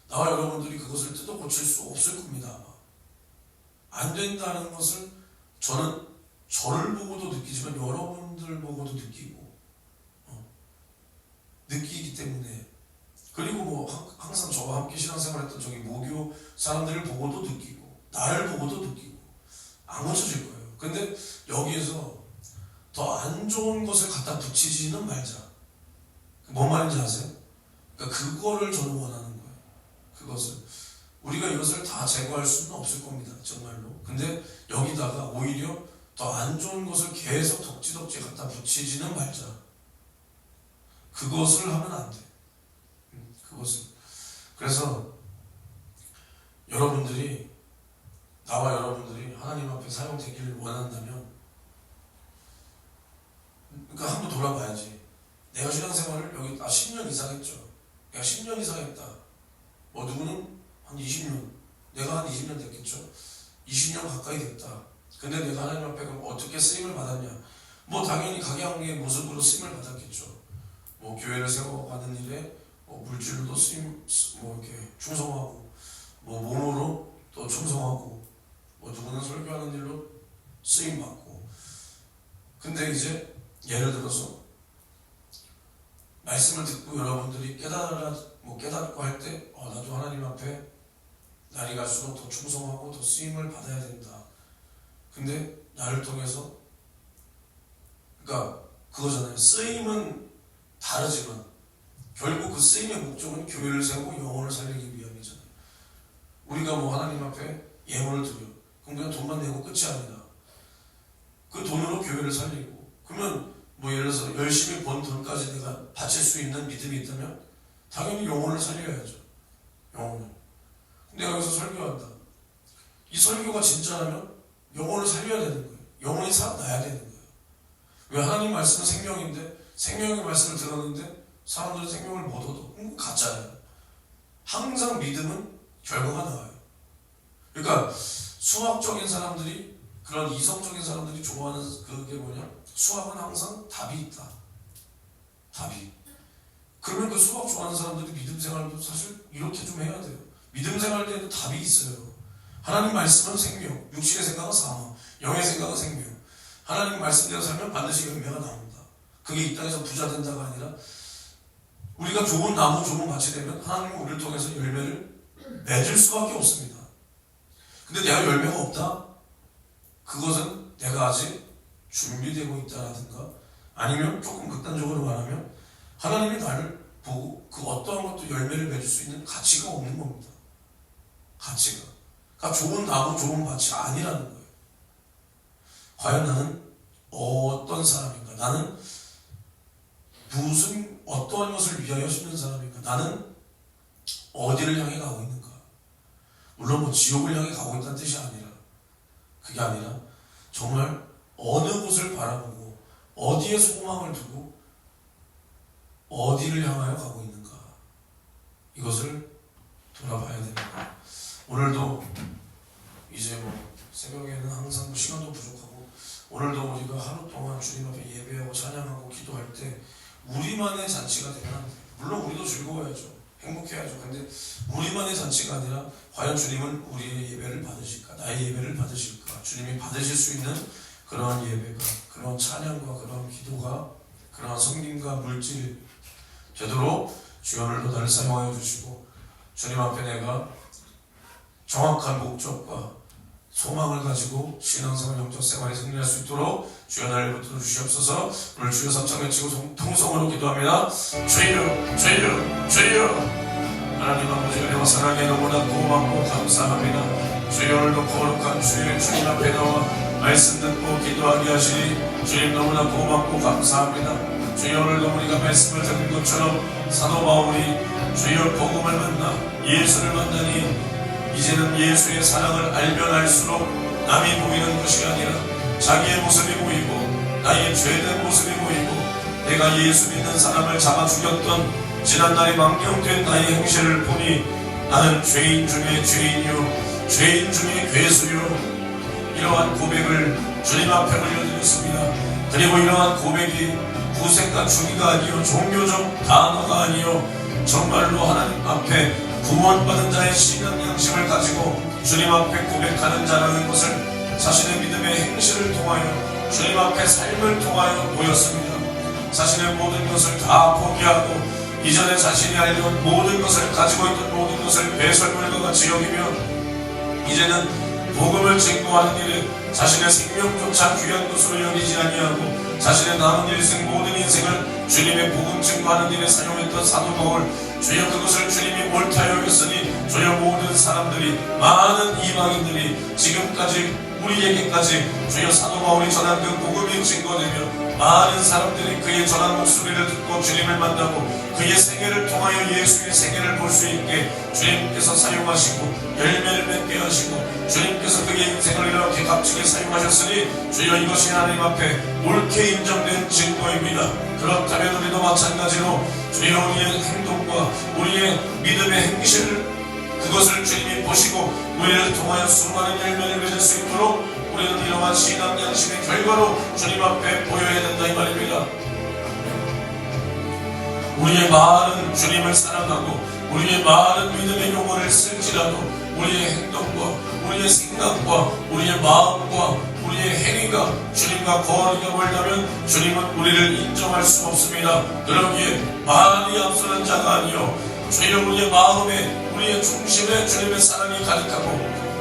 나와 여러분들이 그것을 뜯어 고칠 수 없을 겁니다. 아마. 안 된다는 것을 저는 저를 보고도 느끼지만 여러분들 보고도 느끼기 때문에 그리고 뭐 항상 저와 함께 신앙생활했던 저기 모교 사람들을 보고도 느끼고 나를 보고도 느끼고 안 고쳐질 거예요. 근데 여기에서 더 안 좋은 것을 갖다 붙이지는 말자. 뭔 말인지 아세요? 그러니까 그거를 저는 원하는 거예요. 그것을 우리가 이것을 다 제거할 수는 없을 겁니다. 정말로. 근데 여기다가 오히려 더 안 좋은 것을 계속 덕지덕지 갖다 붙이지는 말자. 그것을 하면 안 돼. 그것을. 그래서 여러분들이 나와 여러분들이 하나님 앞에 사용되기를 원한다면 그러니까 한번 돌아봐야지. 내가 신앙생활을 여기 10년 이상 했죠. 내가 10년 이상 했다. 뭐 누구는 한 20년. 내가 한 20년 됐겠죠. 20년 가까이 됐다. 근데 내가 하나님 앞에 그럼 어떻게 쓰임을 받았냐. 뭐 당연히 각양의 모습으로 쓰임을 받았겠죠. 뭐 교회를 세워가는 일에 뭐 물질로도 쓰임 뭐 이렇게 충성하고 뭐 몸으로 또 충성하고 뭐 누구는 설교하는 일로 쓰임 받고. 근데 이제 예를 들어서 말씀을 듣고 여러분들이 깨닫고 할 때 나도 하나님 앞에 날이 갈수록 더 충성하고 더 쓰임을 받아야 된다. 근데 나를 통해서 그러니까 그거잖아요. 쓰임은 다르지만 결국 그 쓰임의 목적은 교회를 세우고 영혼을 살리기 위함이잖아요. 우리가 뭐 하나님 앞에 예물을 드려, 그럼 그냥 돈만 내고 끝이 아니라 그 돈으로 교회를 살리고, 그러면 뭐 예를 들어서 열심히 번 돈까지 내가 바칠 수 있는 믿음이 있다면 당연히 영혼을 살려야죠. 영혼을. 내가 여기서 설교한다. 이 설교가 진짜라면 영혼을 살려야 되는 거예요. 영혼이 살아나야 되는 거예요. 왜? 하나님 말씀은 생명인데, 생명의 말씀을 들었는데 사람들은 생명을 못 얻어. 그건 가짜예요. 항상 믿음은 결과가 나와요. 그러니까 수학적인 사람들이, 그런 이성적인 사람들이 좋아하는 그게 뭐냐? 수학은 항상 답이 있다. 답이. 그러면 그 수학 좋아하는 사람들이 믿음 생활도 사실 이렇게 좀 해야 돼요. 믿음 생활 때에도 답이 있어요. 하나님 말씀은 생명, 육신의 생각은 사망, 영의 생각은 생명. 하나님 말씀대로 살면 반드시 열매가 나온다. 그게 이 땅에서 부자 된다가 아니라, 우리가 좋은 나무, 좋은 밭이 되면 하나님은 우리를 통해서 열매를 맺을 수밖에 없습니다. 근데 내가 열매가 없다? 그것은 내가 아직 준비되고 있다라든가, 아니면 조금 극단적으로 말하면 하나님이 나를 보고 그 어떠한 것도 열매를 맺을 수 있는 가치가 없는 겁니다. 가치가. 그러니까 좋은 나무, 좋은 밭이 아니라는 거예요. 과연 나는 어떤 사람인가? 나는 어떠한 것을 위하여 심는 사람인가? 나는 어디를 향해 가고 있는가? 물론 뭐 지옥을 향해 가고 있다는 뜻이 아니라, 그게 아니라 정말 어느 곳을 바라보고 어디에 소망을 두고 어디를 향하여 가고 있는가? 이것을 돌아봐야 됩니다. 오늘도 이제 뭐 새벽에는 항상 뭐 시간도 부족하고, 오늘도 우리가 하루 동안 주님 앞에 예배하고 찬양하고 기도할 때 우리만의 잔치가 되면 안 돼요. 물론 우리도 즐거워야죠. 행복해야죠. 근데 우리만의 잔치가 아니라 과연 주님은 우리의 예배를 받으실까? 나의 예배를 받으실까? 주님이 받으실 수 있는 그러한 예배가, 그러한 찬양과 그러한 기도가, 그러한 성김과 물질 되도록 주여 오늘도 나를 사용하여 주시고, 주님 앞에 내가 정확한 목적과 소망을 가지고 신앙생활, 영적 생활에 승리할 수 있도록 주여 나를 붙들어 주시옵소서. 오늘 주여 삼창 외치고 통성으로 기도합니다. 주여, 주여, 주여. 하나님 아버지, 은혜와 사랑에 너무나 고맙고 감사합니다. 주여 오늘도 거룩한 주님 앞에 나와 말씀 듣고 기도하게 하시니 주님 너무나 고맙고 감사합니다. 주여 오늘도 우리가 말씀을 듣는 것처럼 사도 바울이 주여 복음을 만나 예수를 만나니 이제는 예수의 사랑을 알면 알수록 남이 보이는 것이 아니라 자기의 모습이 보이고 나의 죄된 모습이 보이고, 내가 예수 믿는 사람을 잡아 죽였던 지난날의 망령된 나의 행실을 보니 나는 죄인 중에 죄인이요 죄인 중에 괴수요. 이러한 고백을 주님 앞에 올려드렸습니다. 그리고 이러한 고백이 구색과 주기가 아니요 종교적 단어가 아니요 정말로 하나님 앞에 구원받은 자의 신앙 양심을 가지고 주님 앞에 고백하는 자라는 것을 자신의 믿음의 행실을 통하여, 주님 앞에 삶을 통하여 보였습니다. 자신의 모든 것을 다 포기하고 이전에 자신이 알던 모든 것을, 가지고 있던 모든 것을 배설물과 같이 여기며 이제는 복음을 증거하는 일에 자신의 생명조차 귀한 것으로 여기지 아니하고 자신의 남은 일생 모든 인생을 주님의 복음 증거하는 일에 사용했던 사도 바울, 주여 그것을 주님이 옳다 여겼으니 주여 모든 사람들이, 많은 이방인들이 지금까지 우리에게까지 주여 사도 바울이 전한 그 복음이 증거되며 많은 사람들이 그의 전한 목소리를 듣고 주님을 만나고 그의 생애를 통하여 예수의 생애를 볼 수 있게 주님께서 사용하시고 열매를 맺게 하시고 주님께서 그의 인생을 이렇게 값지게 사용하셨으니 주여 이것이 하나님 앞에 옳게 인정된 증거입니다. 그렇다면 우리도 마찬가지로 주여 우리의 행동과 우리의 믿음의 행실을, 그것을 주님이 보시고 우리를 통하여 수많은 열매를 맺을 수 있도록 우리는 이러한 신앙 양심의 결과로 주님 앞에 보여야 된다 이 말입니다. 우리의 말은 주님을 사랑하고 우리의 말은 믿음의 용어를 쓸지라도 우리의 행동과 우리의 생각과 우리의 마음과 우리의 행위가 주님과 거리가 멀다면 주님은 우리를 인정할 수 없습니다. 그러기에 말이 앞서는 자가 아니요 주여 우리의 마음에, 우리의 중심에 주님의 사랑이 가득하고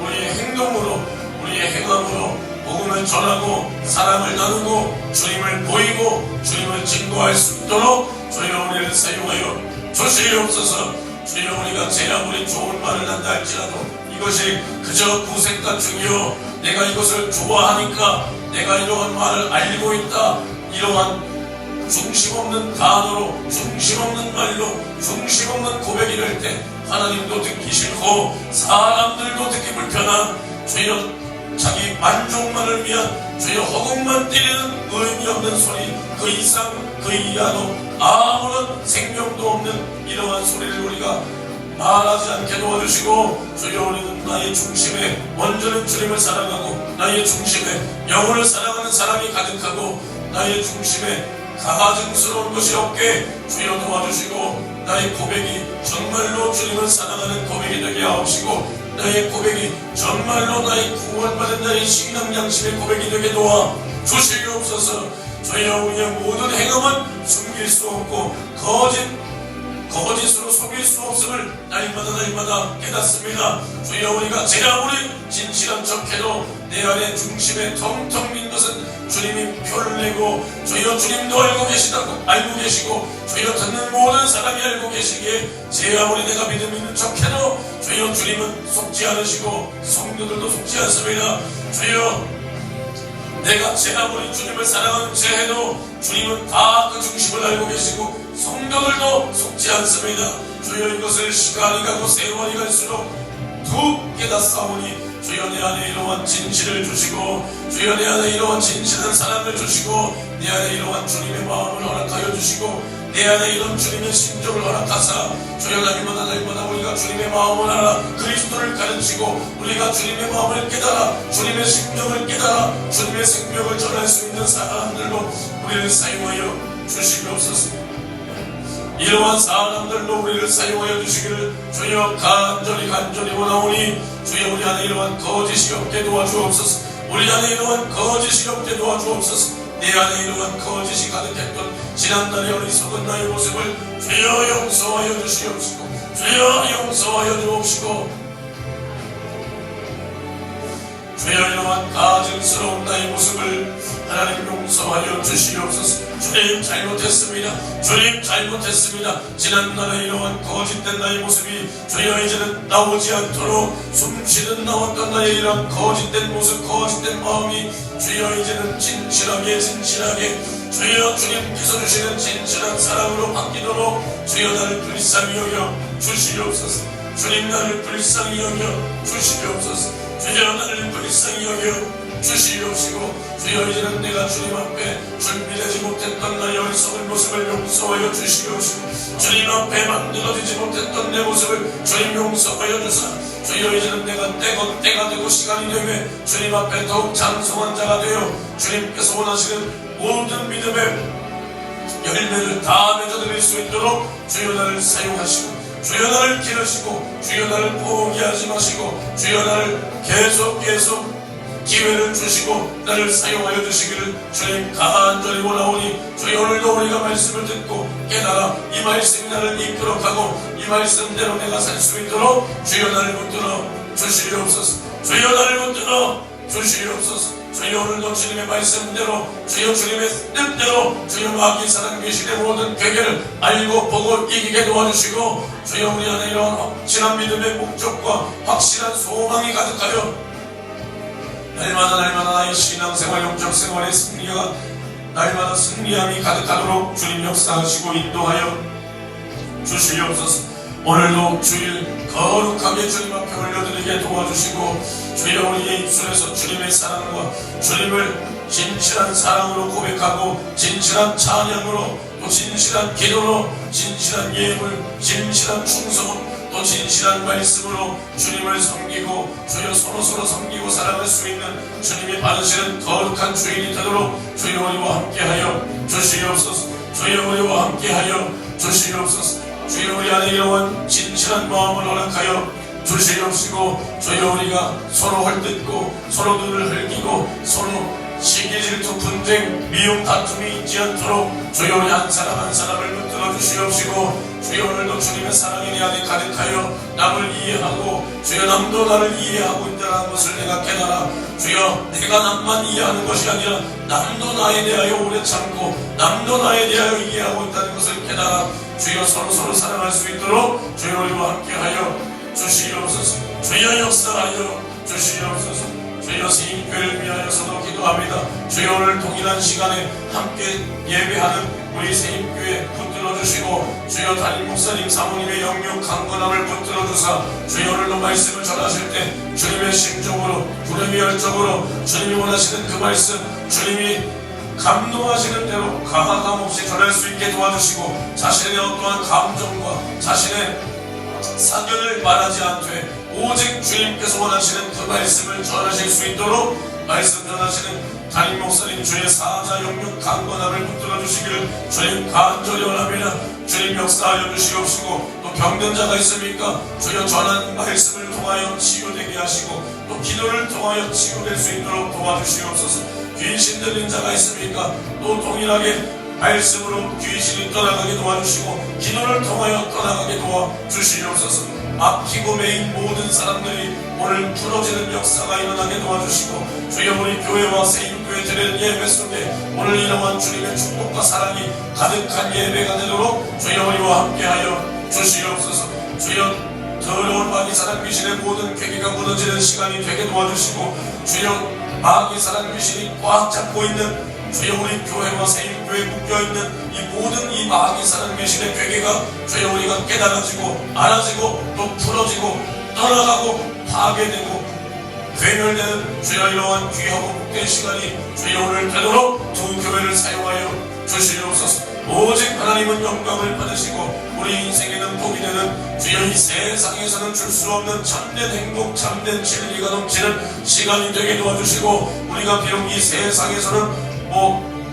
우리의 행동으로, 우리의 행함으로 복음을 전하고 사랑을 나누고 주님을 보이고 주님을 증거할 수 있도록 주여 우리를 사용하여 주시옵소서. 주여 우리가 제 아무리 좋은 말을 한다 할지라도 이것이 그저 구색과 중요 내가 이것을 좋아하니까 내가 이러한 말을 알고 있다 이러한 중심 없는 단어로 중심 없는 말로 중심 없는 고백이 될 때 하나님도 듣기 싫고 사람들도 듣기 불편한 주여 자기 만족만을 위한 주여 허공만 때리는 의미 없는 소리 그 이상 그 이하도 아무런 생명도 없는 이러한 소리를 우리가 말하지 않게 도와주시고 주여 우리는 나의 중심에 먼저는 주님을 사랑하고 나의 중심에 영혼을 사랑하는 사람이 가득하고 나의 중심에 가증스러운 것이 없게 주여 도와주시고 나의 고백이 정말로 주님을 사랑하는 고백이 되게 하옵시고 나의 고백이 정말로 나의 구원받은 나의 신앙 양심의 고백이 되게 도와 주시옵소서. 주여 우리의 모든 행함은 숨길 수 없고 거짓으로 속일 수 없음을 날마다 깨닫습니다. 주여 우리가 제 아무리 진실한 척해도 내 안에 중심에 텅텅 빈 것은 주님이 표를 내고 주여 주님도 알고 계시고 주여 듣는 모든 사람이 알고 계시기에 제 아무리 내가 믿음 있는 척해도 주여 주님은 속지 않으시고 성도들도 속지 않습니다. 주여 내가 제 아무리 주님을 사랑하는 제 해도 주님은 다 그 중심을 알고 계시고 성도들도 속지 않습니다. 주여 이것을 시간이 가고 세월이 갈수록 더욱 깨닫사오니 주여 내 안에 이러한 진실을 주시고 주여 내 안에 이러한 진실한 사랑을 주시고 내 안에 이러한 주님의 마음을 허락하여 주시고 내 안에 이런 주님의 심정을 허락하사 주여 날마다 우리가 주님의 마음을 알아 그리스도를 가르치고 우리가 주님의 마음을 깨달아 주님의 심정을 깨달아 주님의 생명을 전할 수 있는 사람들로 우리를 사용하여 주시옵소서. 이러한 사람들로 우리를 사용하여 주시기를 주여 간절히 원하오니 주여 우리 안에 이러한 거짓이 없게 도와주옵소서. 우리 안에 이러한 거짓이 없게 도와주옵소서. 내 안에 이러한 거짓이 가득했던 지난날의 어리석은 나의 모습을 주여 용서하여 주시옵시고 주여 용서하여 주옵시고 주여 이러한 가증스러운 나의 모습을 하나님 용서하여 주시옵소서. 주님 잘못했습니다. 지난날에 이러한 거짓된 나의 모습이 주여 이제는 나오지 않도록 숨쉬듯 나왔던 나의 이러한 거짓된 모습 거짓된 마음이 주여 이제는 진실하게 주여 주님께서 주시는 진실한 사랑으로 바뀌도록 주여 나를 불쌍히 여겨 주시옵소서. 주님 나를 불쌍히 여겨 주시옵소서. 주여 나를 불쌍히 여겨 주시옵시고 주여 이제는 내가 주님 앞에 준비되지 못했던 나의 어리석은 모습을 용서하여 주시옵시고 주님 앞에 만들어지지 못했던 내 모습을 주님 용서하여 주사 주여 이제는 내가 때가 되고 시간이 되매 주님 앞에 더욱 장성한 자가 되어 주님께서 원하시는 모든 믿음의 열매를 다 맺어드릴 수 있도록 주여 나를 사용하시고 주여 나를 기르시고 주여 나를 포기하지 마시고 주여 나를 계속 기회를 주시고 나를 사용하여 주시기를 주님 간절히 원하오니 주여 오늘도 우리가 말씀을 듣고 깨달아 이 말씀이 나를 이끌어가고 이 말씀대로 내가 살 수 있도록 주여 나를 붙들어 주시옵소서. 주여 나를 붙들어 주시옵소서. 주여 오늘도 주님의 말씀대로 주여 주님의 뜻대로 주여 마귀 사랑 귀신의 모든 괴계를 알고 보고 이기게 도와주시고 주여 우리 안에 이런 확실한 믿음의 목적과 확실한 소망이 가득하여 날마다 나의 신앙생활 영적 생활의 승리가 날마다 승리함이 가득하도록 주님 역사하시고 인도하여 주시옵소서. 오늘도 주일 거룩하게 주님 앞에 올려드리게 도와주시고 주여 우리의 입술에서 주님의 사랑과 주님을 진실한 사랑으로 고백하고 진실한 찬양으로 또 진실한 기도로 진실한 예물 진실한 충성 또 진실한 말씀으로 주님을 섬기고 주여 서로 섬기고 사랑할 수 있는 주님이 받으시는 거룩한 주인이 되도록 주여 우리와 함께하여 주시옵소서. 주여 우리와 함께하여 주시옵소서. 주여 우리 안에 이러한 진실한 마음을 허락하여 주시옵시고 주여 우리가 서로 헐뜯고 서로 눈을 흘기고 서로 시기 질투 분쟁 미움 다툼이 있지 않도록 주여 우리 한 사람을 붙들어 주시옵시고 주여 오늘도 주님의 사랑이 내 안에 가득하여 남을 이해하고 주여 남도 나를 이해하고 있다는 것을 내가 깨달아 주여 내가 남만 이해하는 것이 아니라 남도 나에 대하여 오래 참고 남도 나에 대하여 이해하고 있다는 것을 깨달아 주여 서로 사랑할 수 있도록 주여 우리와 함께하여 주시옵소서. 주여 역사하여 주시옵소서. 주여 세임교회를 위하여서도 기도합니다. 주여 오늘 동일한 시간에 함께 예배하는 우리 세임교회 붙들어 주시고 주여 담임 목사님 사모님의 영육 강건함을 붙들어 주사 주여 오늘도 말씀을 전하실 때 주님의 심정으로 주님의 열정으로 주님이 원하시는 그 말씀 주님이 감동하시는 대로 가감 없이 전할 수 있게 도와주시고 자신의 어떠한 감정과 자신의 사견을 말하지 않되 오직 주님께서 원하시는 그 말씀을 전하실 수 있도록 말씀 전하시는 담임 목사님 주의 사자 영육 강건함을 붙들어 주시기를 주님 간절히 원합니다. 주님 역사하여 주시옵시고 또 병든 자가 있습니까? 주여 전한 말씀을 통하여 치유되게 하시고 또 기도를 통하여 치유될 수 있도록 도와주시옵소서. 귀신 들린 자가 있습니까? 또 동일하게 말씀으로 귀신이 떠나가게 도와주시고 기도를 통하여 떠나가게 도와주시옵소서. 막히고 매인 모든 사람들이 오늘 풀어지는 역사가 일어나게 도와주시고 주여 우리 교회와 세임교회 드리는 예배 속에 오늘 이러한 주님의 축복과 사랑이 가득한 예배가 되도록 주여 우리와 함께하여 주시옵소서. 주여 더러운 마귀 사랑 귀신의 모든 괴기가 무너지는 시간이 되게 도와주시고 주여 마귀 사랑 귀신이 꽉 잡고 있는 주여 우리 교회와 세임교회에 묶여있는 이 모든 이 마귀 사랑 귀신의 괴계가 주여 우리가 깨달아지고 알아지고 또 풀어지고 떠나가고 파괴되고 괴멸되는 주여 이러한 귀하고 복된 시간이 주여 오늘 되도록 두 교회를 사용하여 주시옵소서. 오직 하나님은 영광을 받으시고 우리 인생에는 복이 되는 주여 이 세상에서는 줄 수 없는 참된 행복 참된 진리가 넘치는 시간이 되게 도와주시고 우리가 비록 이 세상에서는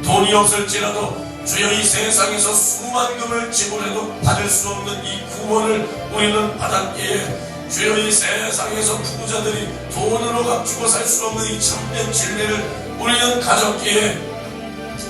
돈이 없을지라도 주여 이 세상에서 수만 금을 지불해도 받을 수 없는 이 구원을 우리는 받았기에 주여 이 세상에서 부자들이 돈으로 감추고 살 수 없는 이 참된 진리를 우리는 가졌기에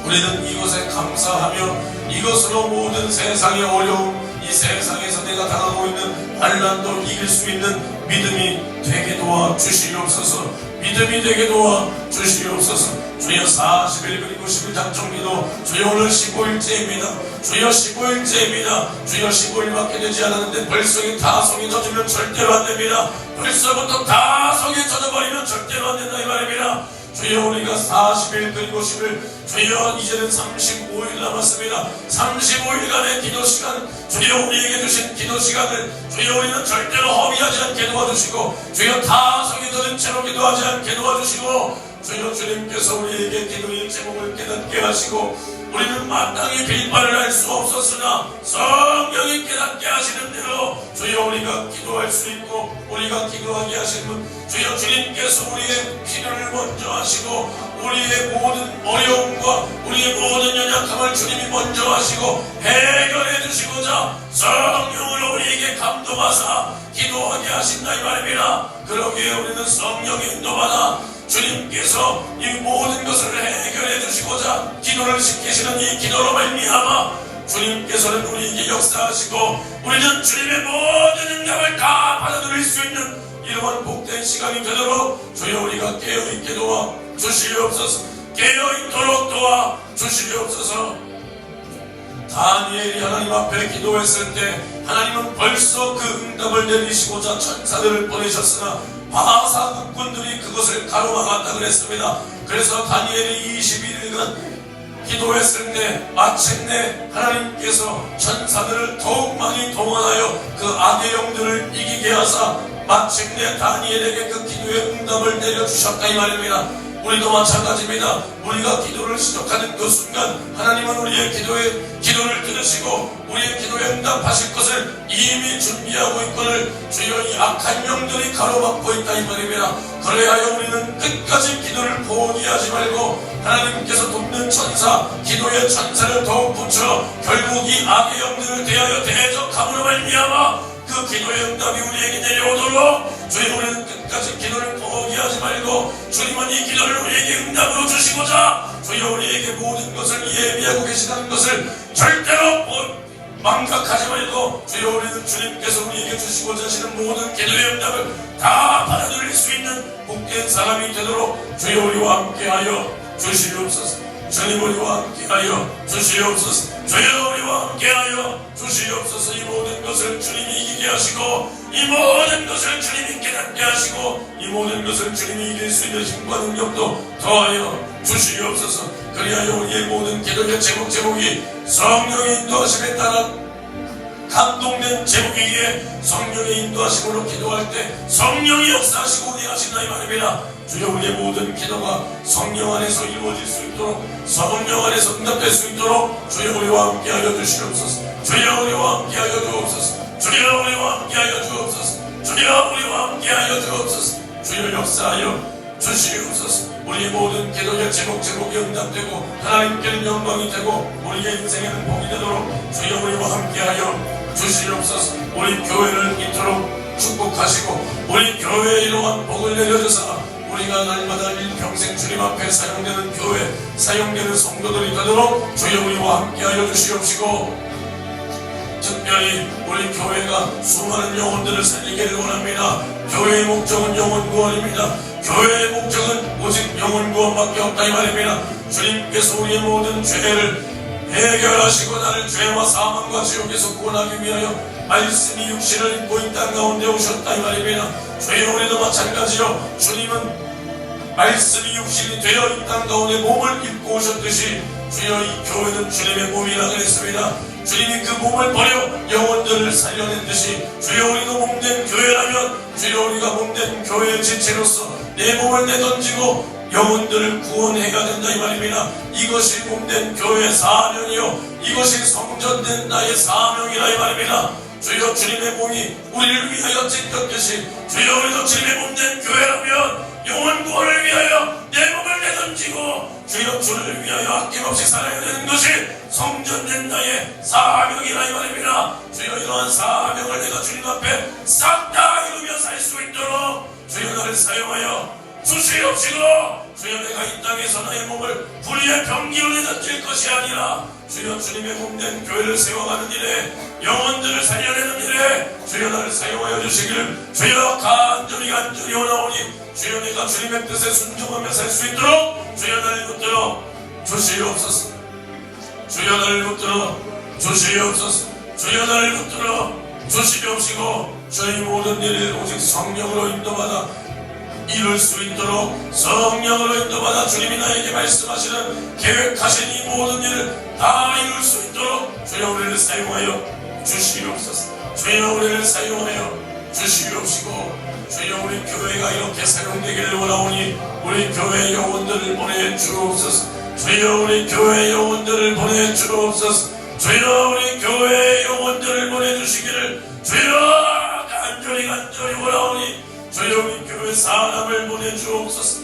우리는 이것에 감사하며 이것으로 모든 세상의 어려움 이 세상에서 내가 당하고 있는 환난도 이길 수 있는 믿음이 되게 도와주시옵소서. 믿음이 되게 도와주시옵소서. 주여 40일 그리고 11장 정기도 주여 오늘 15일째입니다. 주여 15일째입니다. 주여 15일밖에 되지 않았는데 벌써 다 성에 젖으면 절대로 안 됩니다. 벌써부터 다 성에 젖어버리면 절대로 안 된다 이 말입니다. 주여 우리가 40일 그리고 10일 주여 이제는 35일 남았습니다. 35일간의 기도시간 주여 우리에게 주신 기도시간을 주여 우리는 절대로 허비하지 않게 도와주시고 주여 다 성에 젖은 채로 기도하지 않게 도와주시고 주여 주님께서 우리에게 기도의 제목을 깨닫게 하시고 우리는 마땅히 빌바를 할 수 없었으나 성령이 깨닫게 하시는 대로 주여 우리가 기도할 수 있고 우리가 기도하게 하신 분 주여 주님께서 우리의 필요를 먼저 하시고 우리의 모든 어려움과 우리의 모든 연약함을 주님이 먼저 하시고 해결해 주시고자 성령으로 우리에게 감동하사 기도하게 하신다 이 말입니다. 그러기에 우리는 성령의 인도받아 주님께서 이 모든 것을 해결해 주시고자 기도를 시키시는 이 기도로 말미암아 주님께서는 우리에게 역사하시고 우리는 주님의 모든 능력을 다 받아들일 수 있는 이러한 복된 시간이 되도록 주여 우리가 깨어있게 도와 주시옵소서. 깨어있도록 도와 주시옵소서. 다니엘이 하나님 앞에 기도했을 때 하나님은 벌써 그 응답을 내리시고자 천사들을 보내셨으나 바사 국군들이 그것을 가로막았다 그랬습니다. 그래서 다니엘이 21일간 기도했을 때 마침내 하나님께서 천사들을 더욱 많이 동원하여 그 악의 영들을 이기게 하사 마침내 다니엘에게 그 기도의 응답을 내려주셨다 이 말입니다. 우리도 마찬가지입니다. 우리가 기도를 시작하는 그 순간 하나님은 우리의 기도를 들으시고 우리의 기도에 응답하실 것을 이미 준비하고 있거늘 주여 이 악한 영들이 가로막고 있다 이 말입니다. 그래야 우리는 끝까지 기도를 포기하지 말고 하나님께서 돕는 천사 기도의 천사를 더욱 붙여 결국 이 악의 영들을 대하여 대적함으로 말미암아 그 기도의 응답이 우리에게 내려오도록 주여 우리는 끝까지 기도를 포기하지 말고 주님은 이 기도를 우리에게 응답으로 주시고자 주여 우리에게 모든 것을 예비하고 계시다는 것을 절대로 망각하지 말고 주여 우리는 주님께서 우리에게 주시고자 하시는 모든 기도의 응답을 다 받아들일 수 있는 복된 사람이 되도록 주여 우리와 함께하여 주시옵소서. 주님 우리와 함께하여 주시옵소서. 주여 우리와 함께하여 주시옵소서. 이 모든 것을 주님이 이기게 하시고 이 모든 것을 주님이 깨닫게 하시고 이 모든 것을 주님이 이길 수 있는 힘과 능력도 더하여 주시옵소서. 그리하여 우리의 모든 기도의 제목이 성령의 인도하심에 따라 감동된 제목이기에 성령의 인도하심으로 기도할 때 성령이 역사하시고 운행하신다 이 말입니다. 주여 우리의 모든 기도가 성령 안에서 이루어질 수 있도록 성령 안에서 응답될 수 있도록 주여 우리와 함께하여 주시옵소서. 주여 우리와 함께하여 주옵소서. 주여 우리와 함께하여 주옵소서. 주여 우리와 함께하여 주옵소서. 주여 역사하여 주시옵소서. 우리의 모든 기도의 제목이 응답되고 하나님께는 영광이 되고 우리의 인생에는 복이 되도록 주여 우리와 함께하여 주시옵소서. 우리 교회를 이토록 축복하시고 우리 교회에 이러한 복을 내려주사 우리가 날마다 일평생 주님 앞에 사용되는 교회, 사용되는 성도들이 되도록 주여 우리와 함께하여 주시옵시고 특별히 우리 교회가 수많은 영혼들을 살리기를 원합니다. 교회의 목적은 영혼 구원입니다. 교회의 목적은 오직 영혼 구원밖에 없다 이 말입니다. 주님께서 우리의 모든 죄를 해결하시고 나를 죄와 사망과 지옥에서 구원하기 위하여 말씀이 육신을 입고 이 땅 가운데 오셨다 이 말입니다. 주여 우리도 마찬가지로 주님은 말씀이 육신이 되어 이 땅 가운데 몸을 입고 오셨듯이 주여 이 교회는 주님의 몸이라 그랬습니다. 주님이 그 몸을 버려 영혼들을 살려낸 듯이 주여 우리도 몸된 교회라면 주여 우리가 몸된 교회의 지체로서 내 몸을 내던지고 영혼들을 구원해야 된다 이 말입니다. 이것이 몸된 교회의 사명이요 이것이 성전된 나의 사명이라 이 말입니다. 주여 주님의 몸이 우리를 위하여 찢겼듯이 주여 우리도 주님의 몸된 교회라면 영혼 구원을 위하여 내 몸을 내던지고 주여 주를 위하여 아낌없이 살아야 되는 것이 성전된 나의 사명이라 이 말입니다. 주여 이러한 사명을 내가 주님 앞에 싹 다 이루며 살 수 있도록 주여 나를 사용하여 주시옵시고 주여 내가 이 땅에서 나의 몸을 불의의 병기로 내던질 것이 아니라 주여 주님의 몸된 교회를 세워가는 일에 영혼들을 살려내는 일에 주여 나를 사용하여 주시기를 주여 간절히 원하오니 주여 내가 주님의 뜻에 순종하며 살 수 있도록 주여 나를 붙들어 주시옵소서. 주여 나를 붙들어 주시옵소서. 주여 나를 붙들어 주시옵시고 주의 모든 일을 오직 성령으로 인도받아 이룰 수 있도록 성령으로 인도받아 주님이 나에게 말씀하시는 계획하신 이 모든 일을 다 이룰 수 있도록 주여 우리를 사용하여 주시옵소서. 주여 우리를 사용하여 주시옵시고 주여 우리 교회가 이렇게 사용되기를 원하오니 우리 교회 영혼들을 보내주옵소서. 주여 우리 교회 영혼들을 보내주옵소서. 주여 우리 교회 영혼들을 보내주시기를 주여 간절히 원하오니 주여 우리 교회 사람을 보내주옵소서.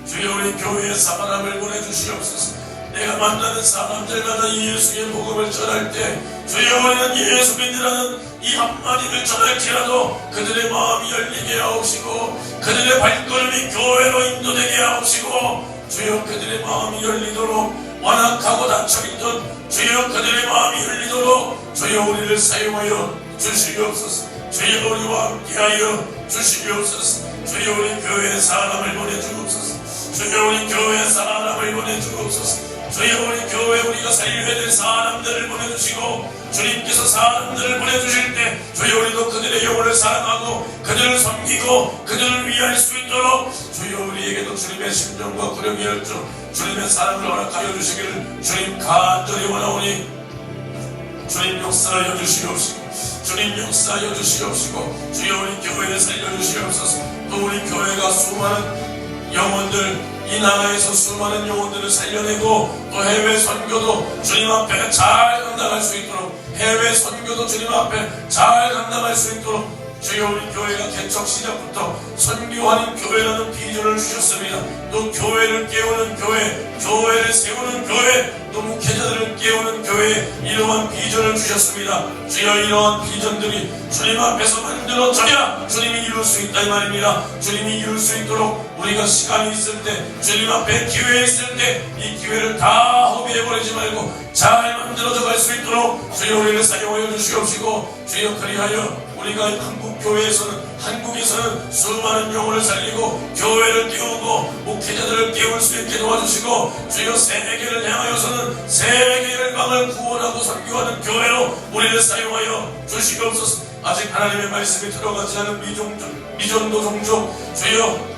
주여 우리 교회에 사람을 보내주시옵소서. 내가 만나는 사람들마다 이 예수의 복음을 전할 때 주여 우리는 예수 믿으라는 이 한마디를 전할지라도 그들의 마음이 열리게 하옵시고 그들의 발걸음이 교회로 인도되게 하옵시고 주여 그들의 마음이 열리도록 완악하고 닫혀있던 주여 그들의 마음이 열리도록 주여 우리를 사용하여 주시옵소서. 주여 우리와 함께하여 주시옵소서. 주여 우리 교회에 사람을 보내주옵소서. 주여 우리 교회에 사람을 보내주옵소서. 주여 우리 교회 우리가 살려야 될 사람들을 보내주시고 주님께서 사람들을 보내주실 때 주여 우리도 그들의 영혼을 사랑하고 그들을 섬기고 그들을 위할 수 있도록 주여 우리에게도 주님의 심정과 구령의 열정 주님의 사랑을 허락하여 주시기를 주님 간절히 원하오니 주님 역사하여 주시옵시고 주님 역사하여 주시옵시고 주여 우리 교회를 살려주시옵소서. 또 우리 교회가 수많은 영혼들 이 나라에서 수많은 영혼들을 살려내고 또 해외 선교도 주님 앞에 잘 감당할 수 있도록 해외 선교도 주님 앞에 잘 감당할 수 있도록 주여 우리 교회가 개척 시작부터 선교하는 교회라는 비전을 주셨습니다. 또 교회를 깨우는 교회, 교회를 세우는 교회, 또 목회자들을 깨우는 교회 이러한 비전을 주셨습니다. 주여 이러한 비전들이 주님 앞에서 만들어져야 주님이 이룰 수 있다 이 말입니다. 주님이 이룰 수 있도록 우리가 시간이 있을 때 주님 앞에 기회 있을 때 이 기회를 다 허비해버리지 말고 잘 만들어져 갈 수 있도록 주여 우리를 사용하여 주시옵시고 주여 그리하여 우리가 한국 교회에서는 한국에서는 수많은 영혼을 살리고 교회를 깨우고 목회자들을 깨울 수 있게 도와주시고 주여 세계를 향하여서는 세계의 망을 구원하고 선교하는 교회로 우리를 사용하여 주시옵소서. 아직 하나님의 말씀이 들어가지 않은 미전도 종족 주여,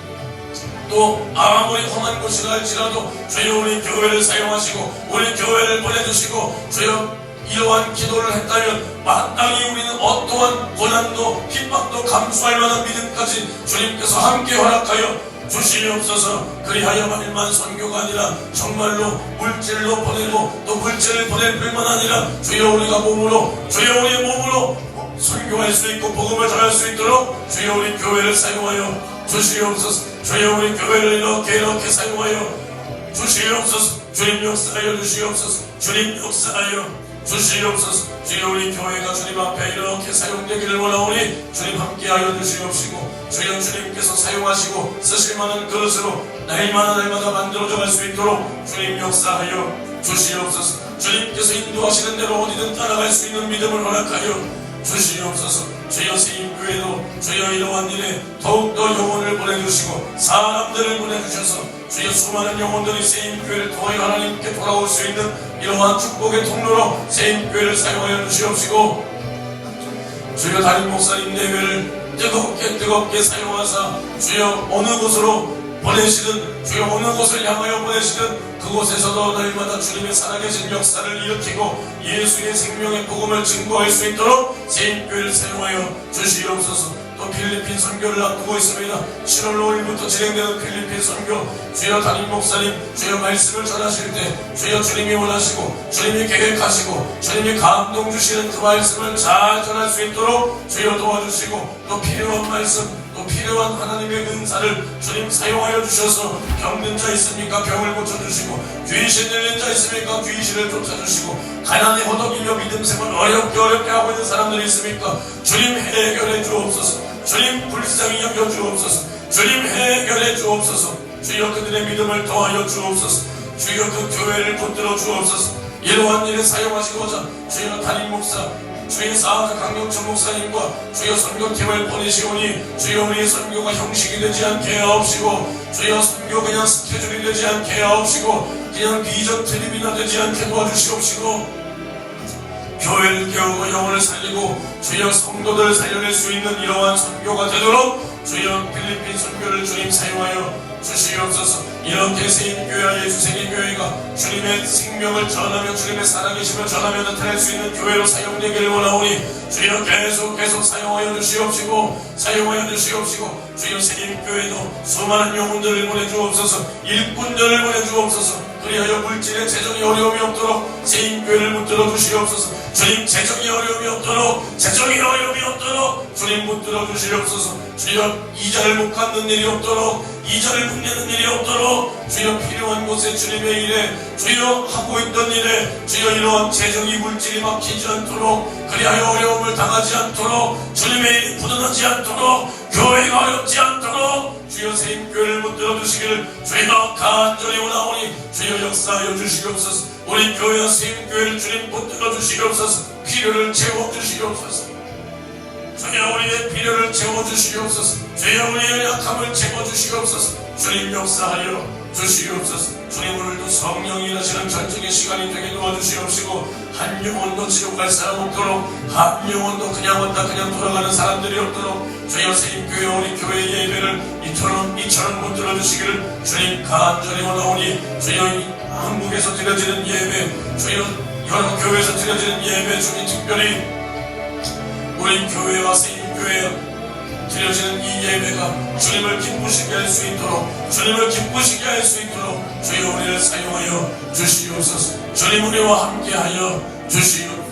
또 아무리 험한 곳이라 할지라도 주여 우리 교회를 사용하시고 우리 교회를 보내주시고 주여 이러한 기도를 했다면 마땅히 우리는 어떠한 고난도 핍박도 감수할 만한 믿음까지 주님께서 함께 허락하여 주시옵소서. 그리하여 일만 선교가 아니라 정말로 물질로 보내고 또 물질을 보낼 뿐만 아니라 주여 우리가 몸으로 주여 우리의 몸으로 선교할 수 있고 복음을 전할 수 있도록 주여 우리 교회를 사용하여 주시옵소서. 주여 우리 교회를 이렇게 사용하여 주시옵소서. 주님 역사하여 주시옵소서. 주님 역사하여 주시옵소서. 주여 우리 교회가 주님 앞에 이렇게 사용되기를 원하오니 주님 함께하여 주시옵시고 주여 주님께서 사용하시고 쓰실 만한 그릇으로 날마다 만들어져 갈 수 있도록 주님 역사하여 주시옵소서. 주님께서 인도하시는 대로 어디든 따라갈 수 있는 믿음을 허락하여 주시옵소서. 주여 세임교회도 주여 이러한 일에 더욱더 영혼을 보내주시고 사람들을 보내주셔서 주여 수많은 영혼들이 세임교회를 통하여 하나님께 돌아올 수 있는 이러한 축복의 통로로 세임교회를 사용하여 주시옵시고 주여 담임 목사님 내외를 뜨겁게 사용하사 주여 어느 곳으로 보내시든 주여 어느 곳을 향하여 보내시든 그곳에서도 날마다 주님의 살아계신 역사를 일으키고 예수의 생명의 복음을 증거할 수 있도록 세임교회를 사용하여 주시옵소서. 또 필리핀 선교를 앞두고 있습니다. 7월 5일부터 진행되는 필리핀 선교 주여 담임 목사님 주여 말씀을 전하실 때 주여 주님이 원하시고 주님이 계획하시고 주님이 감동 주시는 그 말씀을 잘 전할 수 있도록 주여 도와주시고 또 필요한 말씀 또 필요한 하나님의 은사를 주님 사용하여 주셔서 병든 자 있습니까? 병을 고쳐주시고 귀신 들린 자 있습니까? 귀신을 쫓아주시고 가난에 허덕이며 믿음 생활 어렵게 하고 있는 사람들이 있습니까? 주님 해결해 주옵소서. 주님 불쌍히 여겨 주옵소서. 주님 해결해 주옵소서. 주여 그들의 믿음을 더하여 주옵소서. 주여 그 교회를 붙들어 주옵소서. 이러한 일에 사용하시고자 주여 담임 목사 주의 사하자 강경천 목사님과 주여 선교팀을 보내시오니 주여 우리의 선교가 형식이 되지 않게 하옵시고 주여 선교 그냥 스케줄이 되지 않게 하옵시고 그냥 비전 트립이나 되지 않게 도와주시옵시고 교회를 깨우고 영혼을 살리고 주여 성도들을 살려낼 수 있는 이러한 선교가 되도록 주여 필리핀 선교를 주님 사용하여 주시옵소서. 이렇게 세임교회와 예수생애교회가 주님의 생명을 전하며 주님의 살아계심을 전하며 나타낼 수 있는 교회로 사용되기를 원하오니 주여 계속 사용하여 주시옵시고 주여 세임교회도 수많은 영혼들을 보내주옵소서. 일꾼들을 보내주옵소서. 그리하여 물질의 재정이 어려움이 없도록 세임교회를 붙들어 주시옵소서. 주님 재정이 어려움이 없도록 주님 붙들어 주시옵소서. 주여 이자를 못 갚는 일이 없도록 이자를 빚내는 일이 없도록 주여 필요한 곳에 주님의 일에 주여 하고 있던 일에 주여 이러한 재정이 물질이 막히지 않도록 그리하여 어려움을 당하지 않도록 주님의 일이 부도나지 않도록 교회가 어렵지 않도록 주여 세임교회를 붙들어 주시기를 주여 간절히 원하오니 주여 역사하여 주시옵소서. 우리 교회와 세임교회를 주님 붙들어 주시옵소서. 필요를 채워주시옵소서. 주여 우리의 필요를 채워주시옵소서. 주여 우리의 약함을 채워주시옵소서. 주님 역사하여 주시옵소서. 주님 오늘도 성령이 일하시는 전적인 시간이 되게 도와주시옵시고 한 영혼도 지옥 갈 사람 없도록 한 영혼도 그냥 왔다 그냥 돌아가는 사람들이 없도록 주여 세임교회 우리 교회 예배를 이처럼 붙들어 주시기를 주님 간절히 원하오니 주여 한국에서 드려지는 예배 주여 여러 교회에서 드려지는 예배 중에 특별히 우리 교회와 세임교회에 드려지는 이 예배가 주님을 기쁘시게 할 수 있도록 주여 우리를 사용하여 주시옵소서. 주님 우리와 함께하여 주시옵소서.